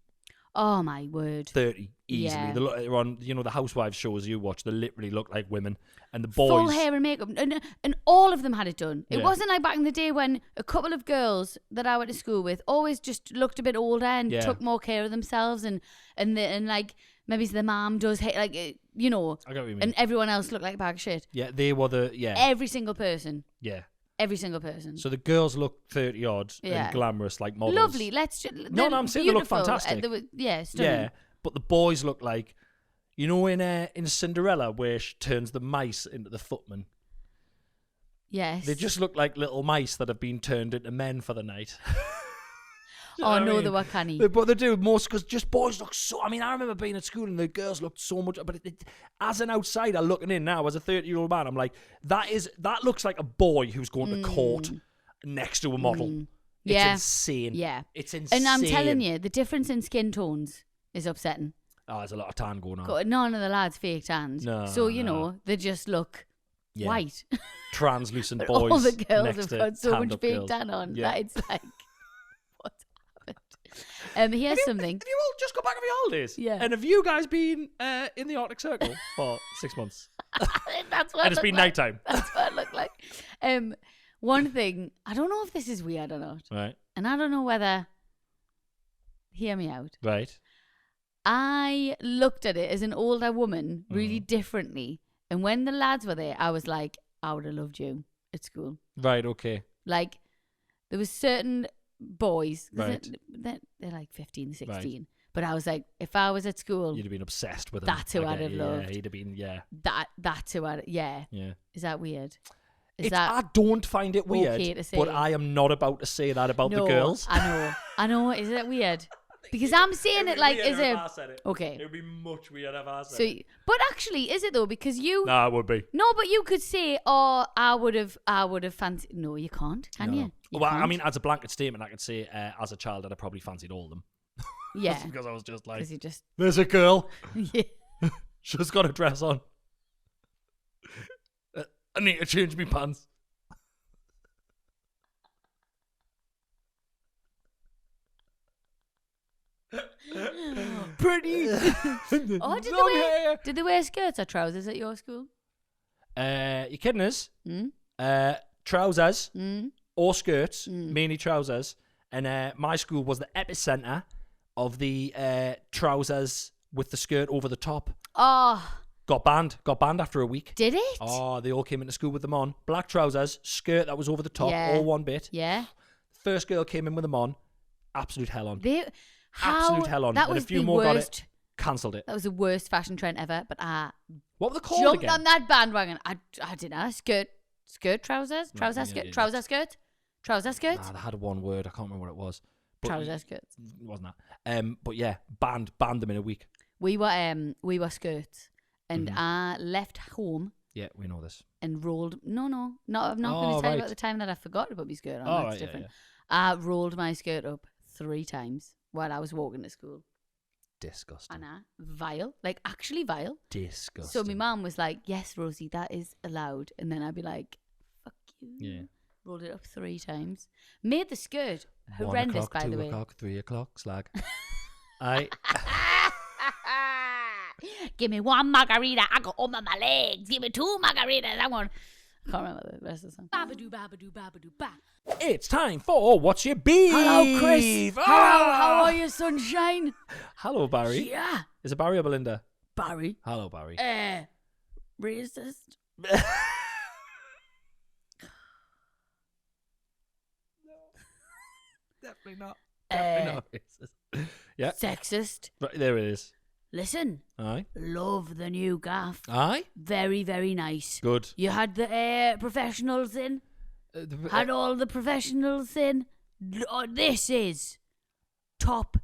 Oh my word. 30 easily. Yeah. They're on, the housewives shows you watch, they literally look like women. And the boys, Full hair and makeup. And all of them had it done. It Yeah. wasn't like back in the day when a couple of girls that I went to school with always just looked a bit older and Yeah. took more care of themselves and like maybe the mom does hair, like, I get what you mean. and everyone else looked like a bag of shit. Yeah, they were Every single person. yeah. Every single person. So the girls look 30 odd Yeah. and glamorous like models. Lovely. No, I'm saying they look fantastic. Yeah, stunning. Yeah, but the boys look like, you know, in Cinderella where she turns the mice into the footmen. Yes. They just look like little mice that have been turned into men for the night. Oh no, they were canny. But they do most because just boys look so. I mean, I remember being at school and the girls looked so much. But as an outsider looking in now, as a 30-year-old man, I'm like, that looks like a boy who's going to court next to a model. Yeah. It's insane. Yeah. It's insane. And I'm telling you, the difference in skin tones is upsetting. Oh, there's a lot of tan going on. None of the lads fake tanned. No, so, you know, they just look white. Translucent But boys. all the girls next have to got so tanned much up fake girls. tan on Yeah. that it's like, what's happened? Here's something. Have you all just got back from your holidays? Yeah. And have you guys been in the Arctic Circle for 6 months? That's what And it's been nighttime. That's what it looked like. One thing, I don't know if this is weird or not. Right. And I don't know whether, hear me out. Right. I looked at it as an older woman really differently. And when the lads were there, I was like, I would have loved you at school. Right, okay. Like, there was certain boys, 'cause Right. they're like 15, 16. But I was like, if I was at school, You'd have been obsessed with him. That's who I'd have loved. Yeah, he'd have been, that's who I, yeah. Yeah. Is that weird? Is I that don't find it weird, okay to say? but I am not about to say that about the girls. I know. Is it weird? Because I'm saying it like, is it? Okay. It would be much weird if I said So, it. but actually, is it though? Because you, Nah, it would be. no, but you could say, oh, I would have fancied. No, you can't, can you? You Well, I can't. mean, as a blanket statement, I could say, as a child, I'd have probably fancied all of them. Yeah, Because I was just like, because you just, there's a girl. yeah. She's got a dress on. I need to change my pants. Pretty. Oh, did they wear skirts or trousers at your school? You kidding us? Mm? Trousers Mm? or skirts, mainly trousers. And my school was the epicenter of the trousers with the skirt over the top. Oh, Got banned after a week. did it? Oh, they all came into school with them on. Black trousers, skirt that was over the top, Yeah. all one bit. Yeah. First girl came in with them on. Absolute hell on. How, Absolute hell on. That And was a few the more got worst. it. Cancelled it. That was the worst fashion trend ever. But I What were they called jumped again? on that bandwagon. I didn't know. Skirt trousers, trouser yeah, skirt, yeah, trouser skirt, trouser skirt, Nah, they had one word. I can't remember what it was. But trouser skirts. it wasn't that. But yeah, banned them in a week. We were skirts, and Mhm. I left home Yeah, we know this. and rolled. No, I'm not going Oh, to tell you right. about the time that I forgot to put my skirt on. Oh, That's right, different. yeah. I rolled my skirt up 3 times while I was walking to school. Disgusting. And vile, like actually vile. Disgusting. So my mum was like, "Yes, Rosie, that is allowed." And then I'd be like, "Fuck you." Yeah. Rolled it up 3 times. Made the skirt 1 horrendous, o'clock, by 2 the way. o'clock, 3 o'clock, slag. Give me 1 margarita. I got all my legs. Give me 2 margaritas. I can't remember the rest of the song. Babadoo, babadoo, babadoo, ba. It's time for What's Your Beef? Hello, Chris. Ah! How are you, sunshine? Hello, Barry. Yeah, Is it Barry or Belinda? Barry. Hello, Barry. Racist. Definitely not. Definitely not racist. Yeah. Sexist. Right, there it is. Listen, Aye. love the new gaff. Aye. Very, very nice. Good. You had the professionals in. Had all the professionals in. This is top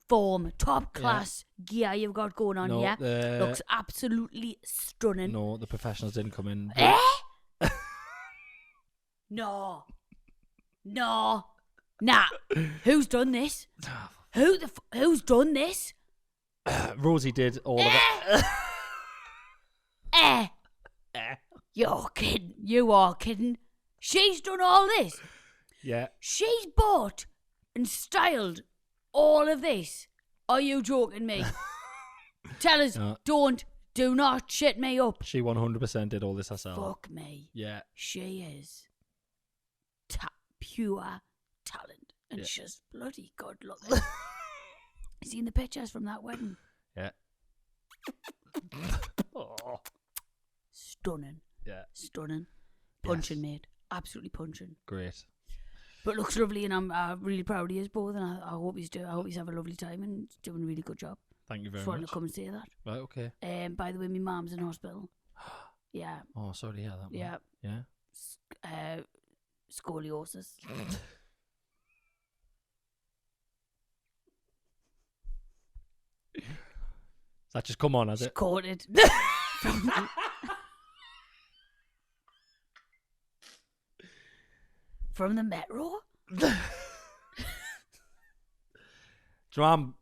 form, top class gear you've got going on No, here. the- Looks absolutely stunning. No, the professionals didn't come in. Eh? No. Nah. Who's done this? Who's done this? Rosie did all of it. Eh. You're kidding. You are kidding. She's done all this. Yeah. She's bought and styled all of this. Are you joking me? Tell us, No. do not shit me up. She 100% did all this herself. Fuck me. Yeah. She is pure talent. And Yeah. she's bloody good looking. Seen the pictures from that wedding? Yeah. Oh. Stunning. Yeah. Stunning. Punching mate. absolutely punching. Great. But looks lovely, and I'm really proud of you both, and I hope he's have a lovely time and doing a really good job. Thank you very Just much. wanted to come and say that. Right, okay. By the way, my mum's in hospital. Yeah. Oh, sorry to hear that. Man. Yeah. Yeah? Scoliosis. Has that just come on, has She's it? caught it. From the metro? So I'm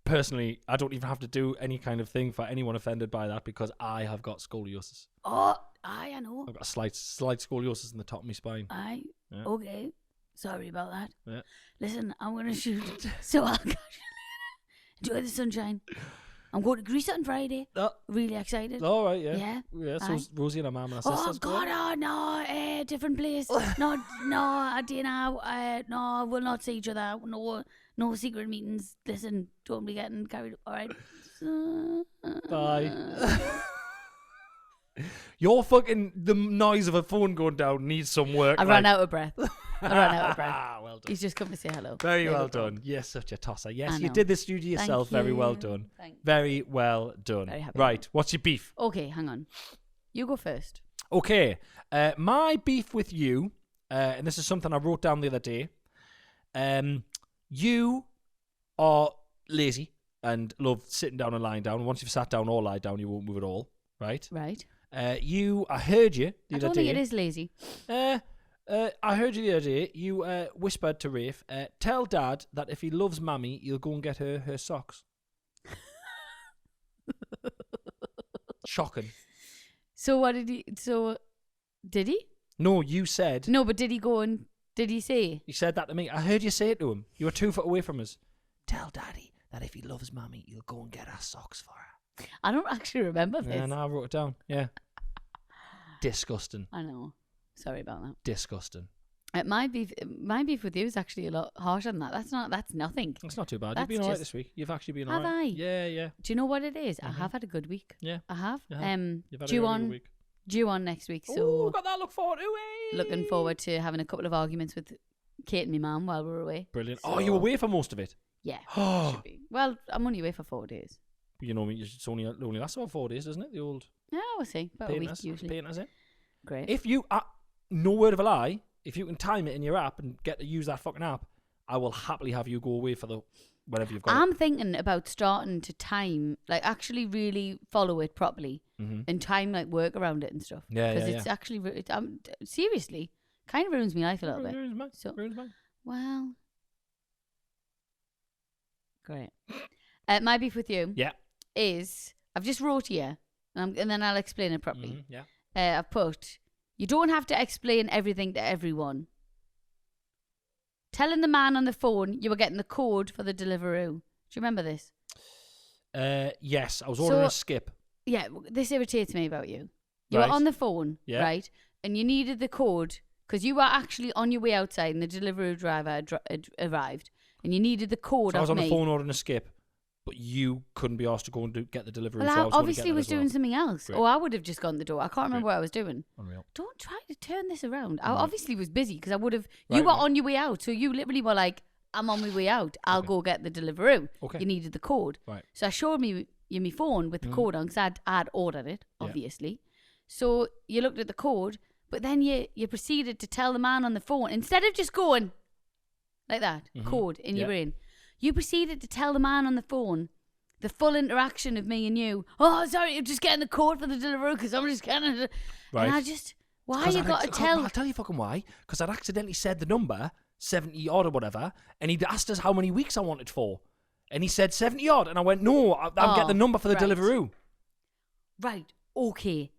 personally, I don't even have to do any kind of thing for anyone offended by that because I have got scoliosis. Oh, I know. I've got a slight scoliosis in the top of my spine. Yeah. Okay. Sorry about that. Yeah. Listen, I'm going to shoot. So I'll enjoy the sunshine. I'm going to Greece on Friday. Oh. Really excited. All right, yeah. Yeah. Yeah, so Rosie and her mum and her Oh, sisters. God, oh, no, different place. no, Dana, no, we'll not see each other. No secret meetings. Listen, don't be getting carried. All right. Bye. Your fucking, the noise of a phone going down needs some work. I ran out of breath. Well done. Very He's just come to say hello. well done. Yes, such a tosser. Yes, you know. did this studio Thank yourself. Very well you. done. Thanks. Very well done. Very happy. Right, what's your beef? Okay, hang on. You go first. Okay, my beef with you, and this is something I wrote down the other day. You are lazy and love sitting down and lying down. Once you've sat down or lied down, you won't move at all. Right? Right. I heard you the I other don't day. think it is lazy. I heard you the other day. You whispered to Rafe, "Tell Dad that if he loves Mammy, you'll go and get her socks." Shocking. So what did he? So did he? No, you said. No, but did he go and did he say? You said that to me. I heard you say it to him. You were 2 foot away from us. Tell Daddy that if he loves Mammy, you'll go and get her socks for her. I don't actually remember this. Yeah, no, I wrote it down. Yeah. Disgusting. I know. Sorry about that. Disgusting. My beef with you is actually a lot harsher than that. That's nothing. It's not too bad. That's You've been alright just- this week. You've actually been Have alright. I? Yeah, yeah. Do you know what it is? I have had a good week. Yeah. I have. You have. You've had Due a really good on week. due on next week. Oh, So got that to look forward to. Eh? looking forward to having a couple of arguments with Kate and my mum while we're away. Brilliant. So- Oh, you were away for most of it? Yeah. Oh. Should be. Well, I'm only away for 4 days. You know, it only lasts about 4 days, doesn't it? The old Yeah, we'll see. About a week painters. usually. Painters, eh? Great. If you, no word of a lie, if you can time it in your app and get to use that fucking app, I will happily have you go away for the whenever you've got I'm thinking about starting to time, like actually really follow it properly it. Mm-hmm. and time like work around it and stuff. Yeah, Because yeah, it's actually, seriously, kind of ruins my life a little bit. Ruins mine. So- Ruins mine. Well, great. My beef with you Yeah. is, I've just wrote here, and then I'll explain it properly. Yeah. I've put, you don't have to explain everything to everyone. Telling the man on the phone you were getting the code for the Deliveroo. Do you remember this? Yes, I was ordering So- a skip. Yeah, this irritates me about you. You Right. were on the phone, Yeah. right? And you needed the code because you were actually on your way outside and the Deliveroo driver had arrived. And you needed the code So I was off on me. the phone ordering a skip, but you couldn't be asked to go and get the delivery. Well, so I I was going to obviously get that was as well. doing something else. Great. Or I would have just gone to the door. I can't remember Great. what I was doing. Unreal. Don't try to turn this around. I Right. obviously was busy because I would have. Right, You were right. on your way out. So you literally were like, I'm on my way out. I'll Okay. go get the Deliveroo. Okay. You needed the code. Right. So I showed you my phone with the code on because I'd ordered it, Yeah. obviously. So you looked at the code, but then you proceeded to tell the man on the phone, instead of just going like that, code in your Yeah. brain, you proceeded to tell the man on the phone the full interaction of me and you. Oh, sorry, I'm just getting the code for the Deliveroo because I'm just getting it. Right. And I just, why 'Cause you I'd got to acc- tell? I'll tell you fucking why. Because I'd accidentally said the number 70 odd or whatever, and he'd asked us how many weeks I wanted for, and he said 70 odd, and I went, no, I'm getting the number for the right. Deliveroo. Right, okay.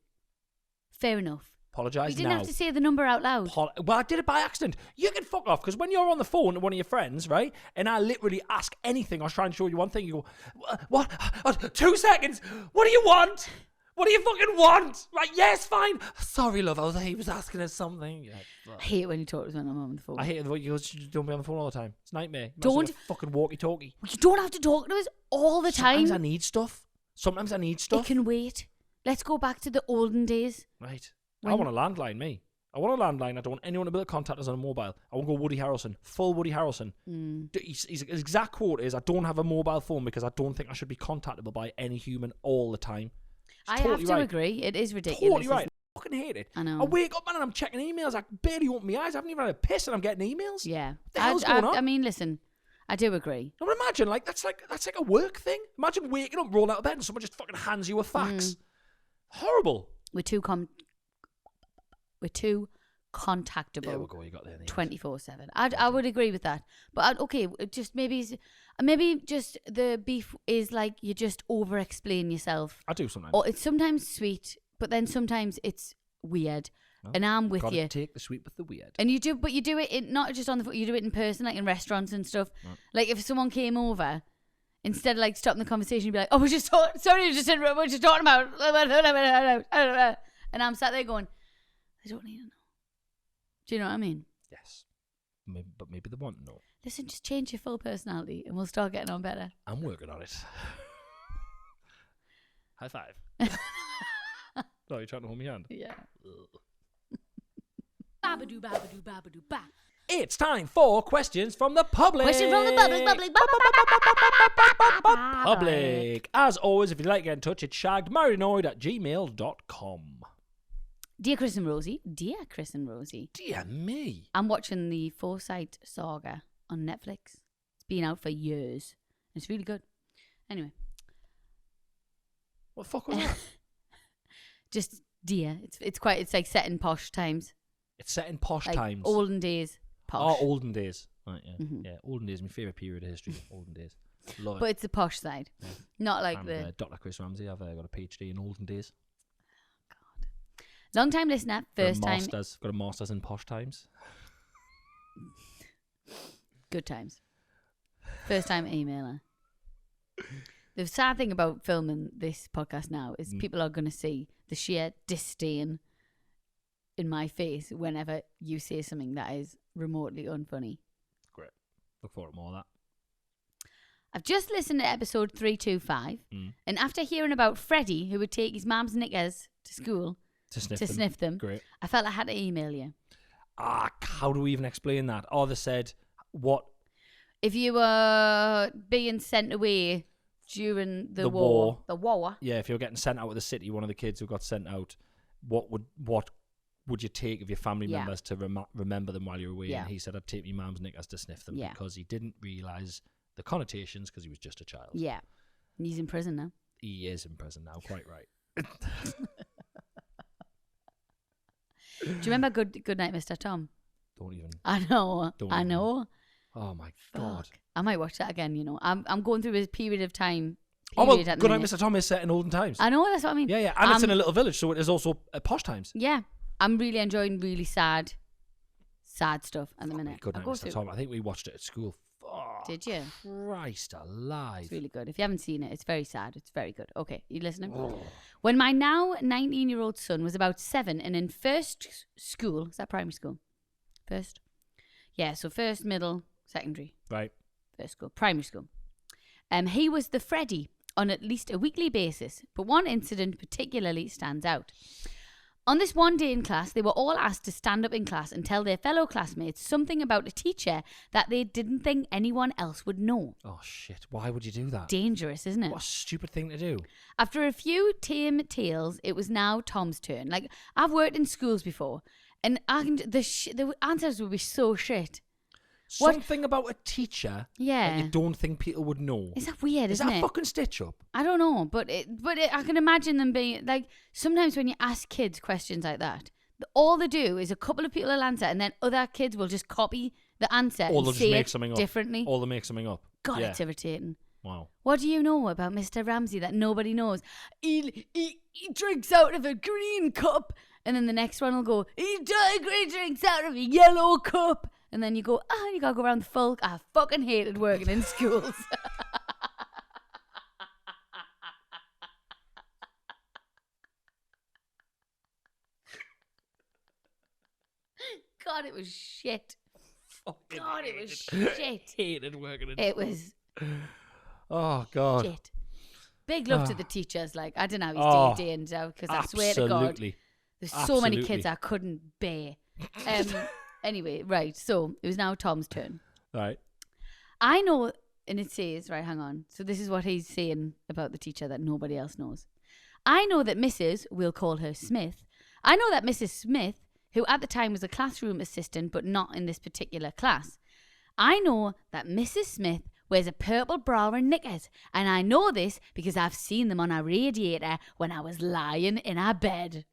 Fair enough. Apologise You didn't now. have to say the number out loud. Well, I did it by accident. You can fuck off, because when you're on the phone to one of your friends, right, and I literally ask anything, I was trying to show you one thing, you go, what? 2 seconds. What do you want? What do you fucking want? Right, yes, fine. Sorry, love, he was asking us something. Yeah, I hate it when you talk to me when I'm on the phone. I hate it when you don't be on the phone all the time. It's a nightmare. You Don't- must have a fucking walkie-talkie. You don't have to talk to us all the time. Sometimes I need stuff. It can wait. Let's go back to the olden days. Right. When- I want a landline, me. I want a landline. I don't want anyone to be able to contact us on a mobile. I want to go Woody Harrelson, full Woody Harrelson. His exact quote is, I don't have a mobile phone because I don't think I should be contactable by any human all the time. I have to agree. It is ridiculous. Totally right. I fucking hate it. I know. I wake up, man, and I'm checking emails. I barely open my eyes. I haven't even had a piss and I'm getting emails. Yeah. What the hell's going on? I mean, listen, I do agree. Now imagine, that's like a work thing. Imagine waking up, rolling out of bed, and someone just fucking hands you a fax. Horrible. We're too contactable. There we go. You got there. 24/7. I would agree with that. But okay, just maybe just the beef is like you just over explain yourself. I do sometimes. Or it's sometimes sweet, but then sometimes it's weird. No, and I'm with you. Take the sweet with the weird. And you do it not just on the phone. You do it in person, like in restaurants and stuff. Right. Like if someone came over, instead of like stopping the conversation, you'd be like, "Oh, we're just sorry, just interrupt. We're just talking about," and I'm sat there going, "I don't need to know." Do you know what I mean? Yes. But maybe they want to know. Listen, just change your full personality, and we'll start getting on better. I'm working on it. High five. No, you're trying to hold me hand. Yeah. Babadoo, babadoo, babadoo, ba. It's time for questions from the public. Question from the public. Public. As always, if you'd like to get in touch, it's shaggedmarriedannoyed@gmail.com. Dear Chris and Rosie. Dear me. I'm watching the Foresight Saga on Netflix. It's been out for years. It's really good. Anyway. What the fuck was that? Just dear. It's like set in posh times. It's set in posh like times. Olden days. Posh. Oh, olden days. Right, yeah. Mm-hmm. Yeah, olden days, my favourite period of history. Olden days. Love it. But it's the posh side. Yeah. Not like I'm Dr. Chris Ramsey. I've got a PhD in olden days. Long time listener, first time. Got a master's in posh times. Good times. First time emailer. The sad thing about filming this podcast now is people are going to see the sheer disdain in my face whenever you say something that is remotely unfunny. Great. Look forward to more of that. I've just listened to episode 325, and after hearing about Freddie, who would take his mum's knickers to school to sniff them, great. I felt I had to email you. How do we even explain that? Oh, they said, what? If you were being sent away during the war. The war? Yeah, if you were getting sent out of the city, one of the kids who got sent out, what would you take of your family members to remember them while you were away? Yeah. And he said, I'd take my mum's knickers to sniff them because he didn't realise the connotations because he was just a child. Yeah. And he's in prison now. He is in prison now, quite right. Do you remember Good Night, Mr. Tom? Don't even. I know. Oh my God. I might watch that again, you know. I'm going through a period of time. Good Night, Mr. Tom is set in olden times. I know, that's what I mean. Yeah. And it's in a little village, so it is also posh times. Yeah. I'm really enjoying really sad stuff at the minute. Good Night, Mr. Tom. I think we watched it at school. Oh, did you? Christ alive. It's really good. If you haven't seen it, it's very sad. It's very good. Okay, you listening? Oh. When my now 19-year-old son was about 7 and in first school, is that primary school? First? Yeah, so first, middle, secondary. Right. First school, primary school. He was the Freddie on at least a weekly basis, but one incident particularly stands out. On this one day in class, they were all asked to stand up in class and tell their fellow classmates something about a teacher that they didn't think anyone else would know. Oh, shit. Why would you do that? Dangerous, isn't it? What a stupid thing to do. After a few tame tales, it was now Tom's turn. Like, I've worked in schools before, and the answers would be so shit. Something about a teacher that you don't think people would know. Is that weird, isn't it? Is that a fucking stitch up? I don't know, but I can imagine them being, like, sometimes when you ask kids questions like that, all they do is a couple of people will answer, and then other kids will just copy the answer or and say it differently. Or they'll make something up. God, it's irritating. Wow. What do you know about Mr. Ramsey that nobody knows? He drinks out of a green cup. And then the next one will go, he drinks out of a yellow cup. And then you go, you gotta go around the full. I fucking hated working in schools. God, it was shit. God, it was shit. Hated working in It was. Oh, God. Shit. Big love to the teachers. Like, I don't know how he's day in, because I swear to God, There's so many Absolutely. kids I couldn't bear. Anyway, right. So it was now Tom's turn. Right. I know, and it says, right, hang on. So this is what he's saying about the teacher that nobody else knows. I know that Mrs., we'll call her Smith. I know that Mrs. Smith, who at the time was a classroom assistant, but not in this particular class. I know that Mrs. Smith wears a purple bra and knickers, and I know this because I've seen them on a radiator when I was lying in her bed.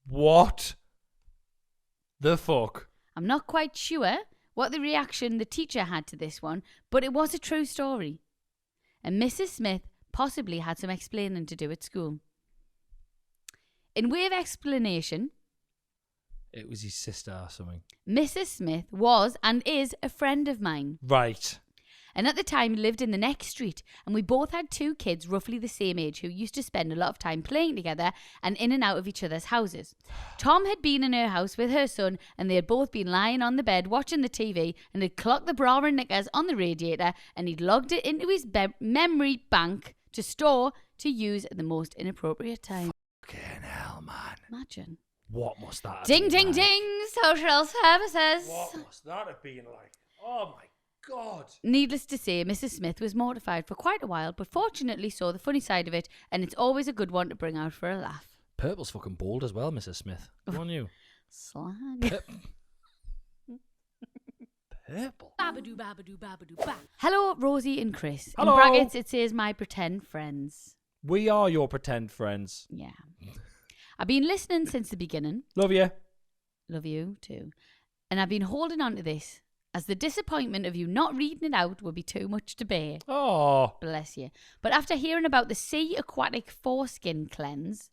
What the fuck? I'm not quite sure what the reaction the teacher had to this one, but it was a true story. And Mrs. Smith possibly had some explaining to do at school. In way of explanation, It was his sister or something. Mrs. Smith was and is a friend of mine. Right. And at the time lived in the next street, and we both had 2 kids roughly the same age who used to spend a lot of time playing together and in and out of each other's houses. Tom had been in her house with her son, and they had both been lying on the bed watching the TV, and had clocked the bra and knickers on the radiator, and he'd logged it into his memory bank to store to use at the most inappropriate time. Fucking hell, man. Imagine. What must that have Ding, been ding, like? ding, social services. What must that have been like? Oh my God. Needless to say, Mrs. Smith was mortified for quite a while, but fortunately saw the funny side of it, and it's always a good one to bring out for a laugh. Purple's fucking bold as well, Mrs. Smith. Go on you. Slag. Purple. Babadoo, babadoo, babadoo, ba. Hello, Rosie and Chris. Hello. In brackets, it says my pretend friends. We are your pretend friends. Yeah. I've been listening since the beginning. Love you. Love you too. And I've been holding on to this, as the disappointment of you not reading it out would be too much to bear. Oh. Bless you. But after hearing about the sea aquatic foreskin cleanse,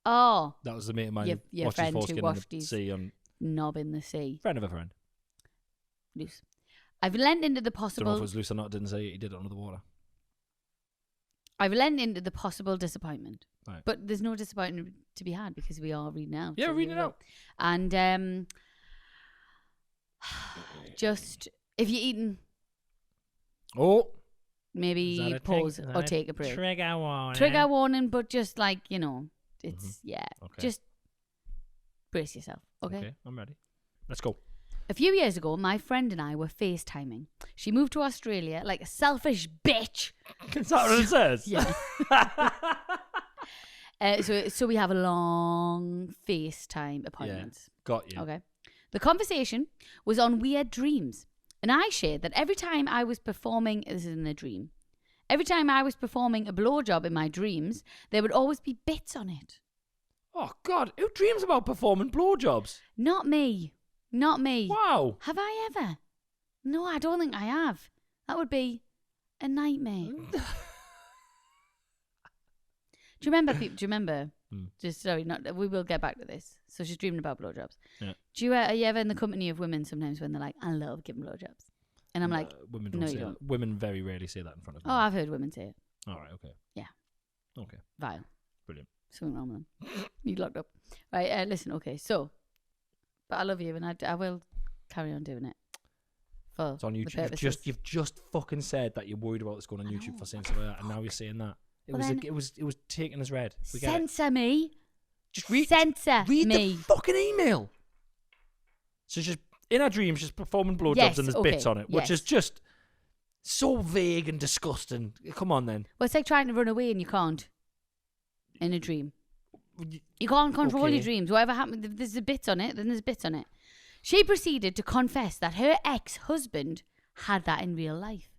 oh, That was the mate of mine Your who watched his friend who foreskin in washed the his- sea on knob in the sea. friend of a friend. Loose. I've lent into the Don't know if it possible. was loose or not. Didn't say he did it under the water. I've lent into the possible disappointment. Right. But there's no disappointment to be had because we are reading out. Yeah, so reading here it we out. go. And just if you're eating, Oh. maybe Is that a pause trigger- is or that a take a break. Trigger warning. Trigger warning, but just like, you know, it's yeah. Okay. Just brace yourself. Okay. I'm ready. Let's go. A few years ago, my friend and I were FaceTiming. She moved to Australia like a selfish bitch. Is that what it says? Yeah. So we have a long FaceTime appointment. Got you. Okay. The conversation was on weird dreams. And I shared that every time I was performing, this is in a dream, every time I was performing a blowjob in my dreams, there would always be bits on it. Oh, God. Who dreams about performing blowjobs? Not me. Not me. Wow. Have I ever? No, I don't think I have. That would be a nightmare. Do you remember? Do you remember? Just sorry, not. We will get back to this. So she's dreaming about blowjobs. Yeah. Are you ever in the company of women sometimes when they're like, "I love giving blowjobs," and I'm like, women don't no, say you that. don't. Women very rarely say that in front of "Oh, men. I've heard women say it." All right. Okay. Yeah. Okay. Vile. Brilliant. Something wrong with them. You locked up. Right. Listen. Okay. So, but I love you, and I will carry on doing it. For It's on the YouTube. purposes. You've just fucking said that you're worried about this going on I YouTube know. for saying stuff like that, and now you're saying that. Well then- It was taken as read. We get it. Censor me. Just read Censor the me. fucking email. So she's in her dreams, she's performing blowjobs Yes, and there's okay, bits on it, which yes. is just so vague and disgusting. Come on, then. Well, it's like trying to run away and you can't. In a dream. You can't control Okay. your dreams. Whatever happens, if there's bits on it, then there's bits on it. She proceeded to confess that her ex-husband had that in real life.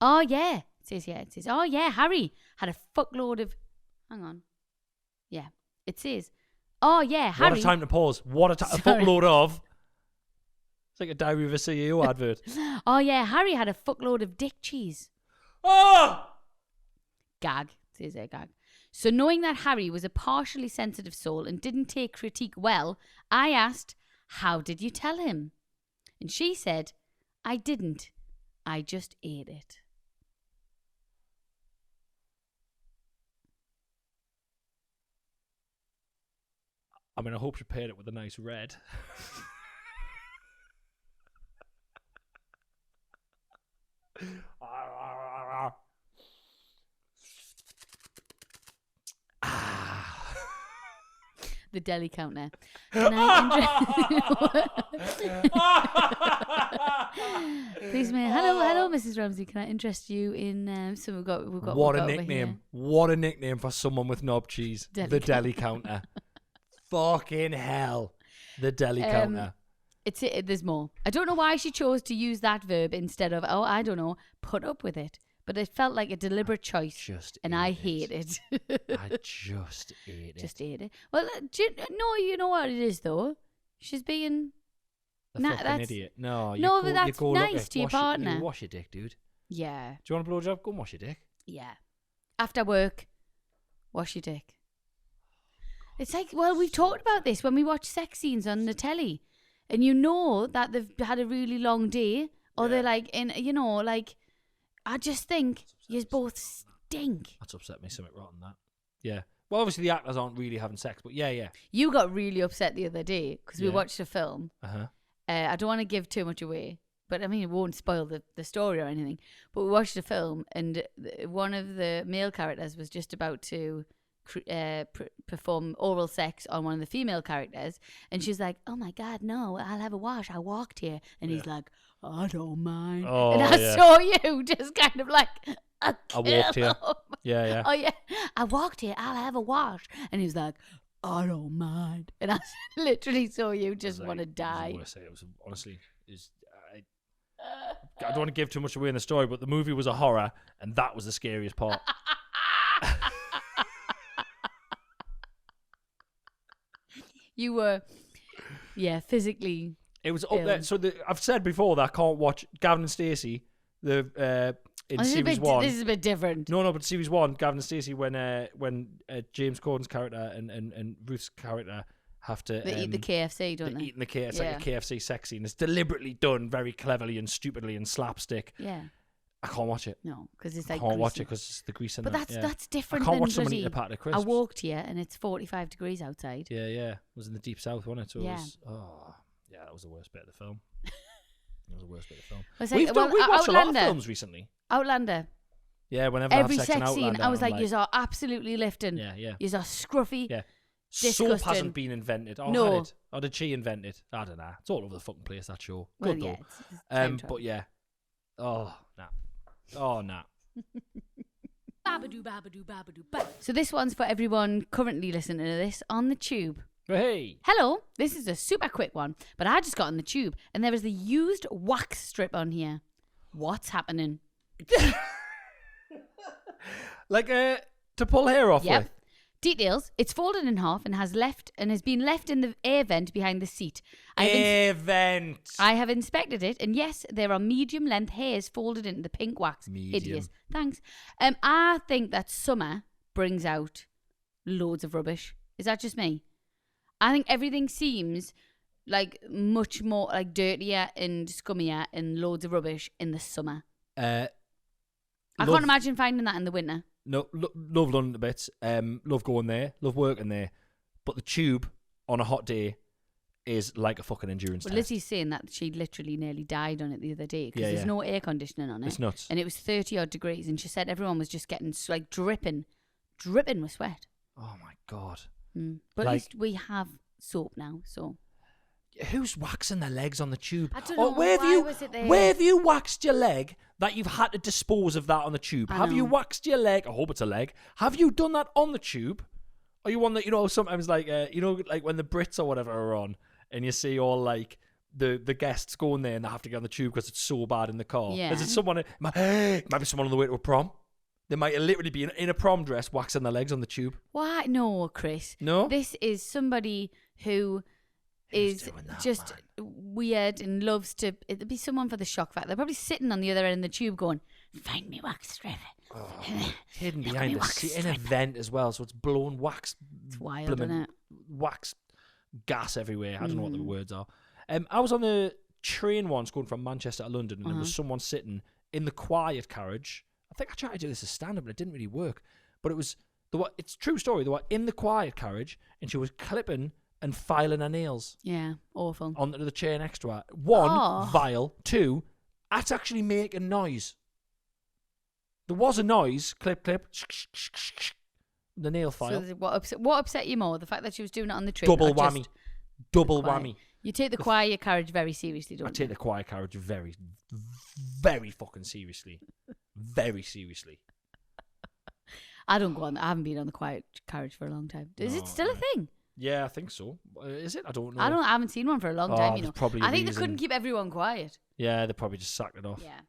Oh, yeah. It says, oh, yeah, Harry had a fuckload of... Hang on. Yeah. It says, oh, yeah, Harry... What a time to pause. What a Sorry. fuckload of. It's like a Diary of a CEO advert. Oh, yeah, Harry had a fuckload of dick cheese. Oh! Gag. It says there, gag. So knowing that Harry was a partially sensitive soul and didn't take critique well, I asked, how did you tell him? And she said, I didn't. I just ate it. I mean, I hope she paired it with a nice red. The deli counter. Can I Please, may. Hello, Mrs. Ramsey. Can I interest you in some? We've got. What a over here. nickname! What a nickname for someone with knob cheese. The deli counter. Fucking hell, the deli counter. There's more. I don't know why she chose to use that verb instead of I don't know, put up with it. But it felt like a deliberate choice, and I hate it. I just ate it. Just ate it. Well, you know what it is though. She's being that's an idiot. No, but that's nice to your partner. You wash your dick, dude. Yeah. Do you want a blowjob? Go and wash your dick. Yeah. After work, wash your dick. It's like, well, we've talked about this when we watch sex scenes on the telly, and you know that they've had a really long day, or they're like I just think you both stink. That's upset me. Something rotten that. Yeah. Well, obviously the actors aren't really having sex, but yeah. You got really upset the other day because we watched a film. Uh-huh. I don't want to give too much away, but I mean, it won't spoil the story or anything. But we watched a film, and one of the male characters was just about to perform oral sex on one of the female characters, and she's like, "Oh my God, no! I'll have a wash. I walked here," and he's like, "I don't mind." Oh, and I saw you just kind of like, I walked here. Yeah. Oh yeah, I walked here. I'll have a wash, and he's like, "I don't mind," and I literally saw you just want to die. I don't want to give too much away in the story, but the movie was a horror, and that was the scariest part. You were, physically. It was up there. So I've said before that I can't watch Gavin and Stacey. In series 1. This is a bit different. No, but series 1, Gavin and Stacey, when James Corden's character and Ruth's character have to eat the KFC, don't they? Eating the KFC, it's like a KFC sex scene. It's deliberately done very cleverly and stupidly and slapstick. Yeah. I can't watch it. No, because it's like I can't watch it because it's the grease in But that's different. I can't than watch someone eat a packet of crisps. I walked here and it's 45 degrees outside. Yeah. It was in the deep south, wasn't it? So yeah. That was the worst bit of the film. It was the worst bit of the film. We've watched a lot of films recently. Outlander. Yeah, whenever every I have sex sex scene, Outlander, I was like, "Yous are absolutely lifting. Yeah. Yous are scruffy." Yeah. Disgusting. Soap hasn't been invented. Oh, no. had it? Or did she invent it? I don't know. It's all over the fucking place, that show. Well, Good yeah, though. But yeah. Oh, nah. Oh, nah. So this one's for everyone currently listening to this on the tube. Hey. Hello, this is a super quick one, but I just got on the tube and there was the used wax strip on here. What's happening? Like to pull hair off with? Details, it's folded in half and has been left in the air vent behind the seat. Air vent. I have inspected it, and yes, there are medium length hairs folded into the pink wax. Medium. Hideous. Thanks. I think that summer brings out loads of rubbish. Is that just me? I think everything seems like much more like dirtier and scummier and loads of rubbish in the summer. I can't imagine finding that in the winter. No, love London a bit. Love going there. Love working there. But the tube on a hot day is like a fucking endurance test. Lizzie's saying that she literally nearly died on it the other day because there's no air conditioning on it. It's nuts. And it was 30 odd degrees, and she said everyone was just getting like dripping with sweat. Oh my God. But at least we have soap now, so. Who's waxing their legs on the tube? I don't know. Where have you waxed your leg that you've had to dispose of that on the tube? Have you waxed your leg? I hope it's a leg. Have you done that on the tube? Are you one that, sometimes like, like when the Brits or whatever are on and you see all like the guests going there and they have to get on the tube because it's so bad in the car? Yeah. Is it someone, it might be someone on the way to a prom. They might literally be in a prom dress waxing their legs on the tube. Why? No, Chris. No? This is somebody who is just weird and loves to. It'd be someone for the shock factor. They're probably sitting on the other end of the tube going, "Find me wax strip." Hidden behind the seat in a vent as well, so it's blowing wax. It's wild, isn't it? Wax gas everywhere. I don't know what the words are. I was on the train once going from Manchester to London, and there was someone sitting in the quiet carriage. I think I tried to do this as stand-up, but it didn't really work. But it's a true story. They were in the quiet carriage, and she was clipping and filing her nails. Yeah, awful. Onto the chair next to her. One, vile. Two, that's actually making noise. There was a noise, clip, clip. The nail file. So what upset you more? The fact that she was doing it on the train? Double or just whammy. Double the quiet? whammy. You take the quiet carriage very seriously, don't I you? take the quiet carriage very, very fucking seriously. Very seriously. I don't go on. I haven't been on the quiet carriage for a long time. Is it still a thing? Yeah, I think so. Is it? I don't know. I haven't seen one for a long time. You know. Probably I think they couldn't keep everyone quiet. Yeah, they probably just sacked it off. Yeah.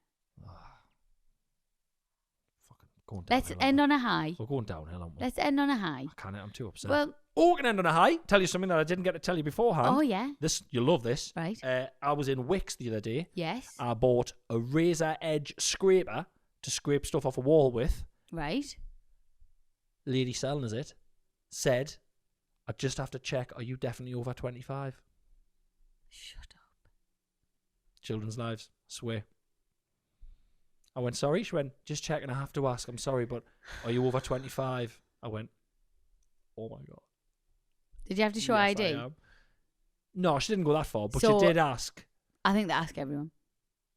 Fucking going downhill. Let's end on a high. We're going downhill, aren't we? Let's end on a high. I can't. I'm too upset. Well. Oh, we can end on a high. Tell you something that I didn't get to tell you beforehand. Oh yeah. You'll love this. Right. I was in Wickes the other day. Yes. I bought a razor edge scraper to scrape stuff off a wall with. Right. Lady selling us it said, I just have to check, are you definitely over 25? Shut up. Children's lives, swear. I went, sorry? She went, just checking, I have to ask, I'm sorry, but are you over 25? I went, oh my God. Did you have to show Yes, ID? I am. No, she didn't go that far, but So- she did ask. I think they ask everyone.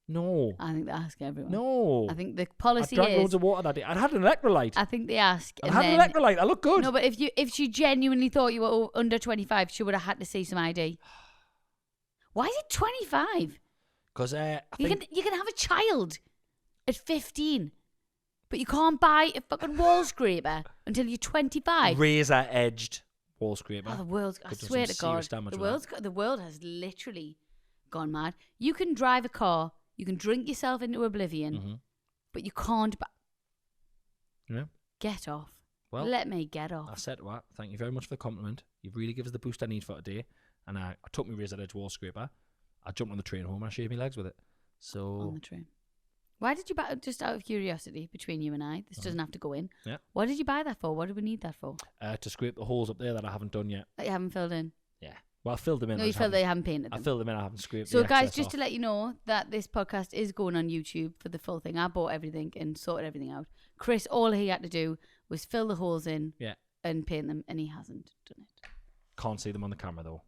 No. I think they ask everyone. No. I think the I policy drank is. loads of water that day. I had an electrolyte. I think they ask. I And had an then, electrolyte. I look good. no, but if she genuinely thought you were under 25, she would have had to see some ID. Why is it 25? Because I You think can have a child at 15, but you can't buy a fucking wall scraper until you're 25. razor edged wall scraper. Oh, the world's. I Could do swear some to God, serious damage the with that. world has literally gone mad. You can drive a car, you can drink yourself into oblivion, Mhm. but you can't. Yeah. Get off. Well, Let me get I off. said to her, thank you very much for the compliment. You've really given us the boost I need for today. And I took my razor edge wall scraper. I jumped on the train home and I shaved my legs with it. On So the train. Why did you buy? Just out of curiosity, between you and I, this doesn't have to go in. Yeah. What did you buy that for? What do we need that for? to scrape the holes up there that I haven't done yet. That you haven't filled in. Yeah. Well, I filled them in. No, I you just filled. They haven't- haven't painted I them. filled them in. I haven't scraped So, the guys, excess just off. to let you know that this podcast is going on YouTube for the full thing. I bought everything and sorted everything out. Chris, all he had to do was fill the holes in Yeah. and paint them, and he hasn't done it. Can't see them on the camera though.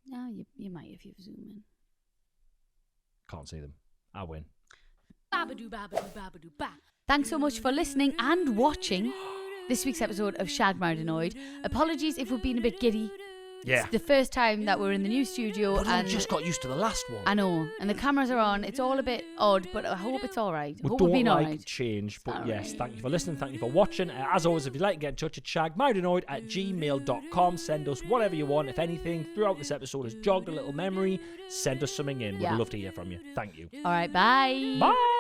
No, you might if you zoom in. Can't see them. I win. Babadoo, babadoo, babadoo, ba. Thanks so much for listening and watching this week's episode of Shagged, Married, Annoyed. Apologies if we've been a bit giddy. Yeah. It's the first time that we're in the new studio, But I and just got used to the last one. I know, and the cameras are on. It's all a bit odd, but I hope it's all right. I We hope don't we've been like all right. change, but All yes, right. thank you for listening, thank you for watching. As always, if you'd like to get in touch, it's shaggedmarriadannoyed@gmail.com. Send us whatever you want. If anything throughout this episode has jogged a little memory, send us something in. We'd Yeah. love to hear from you. Thank you. All right, bye. Bye.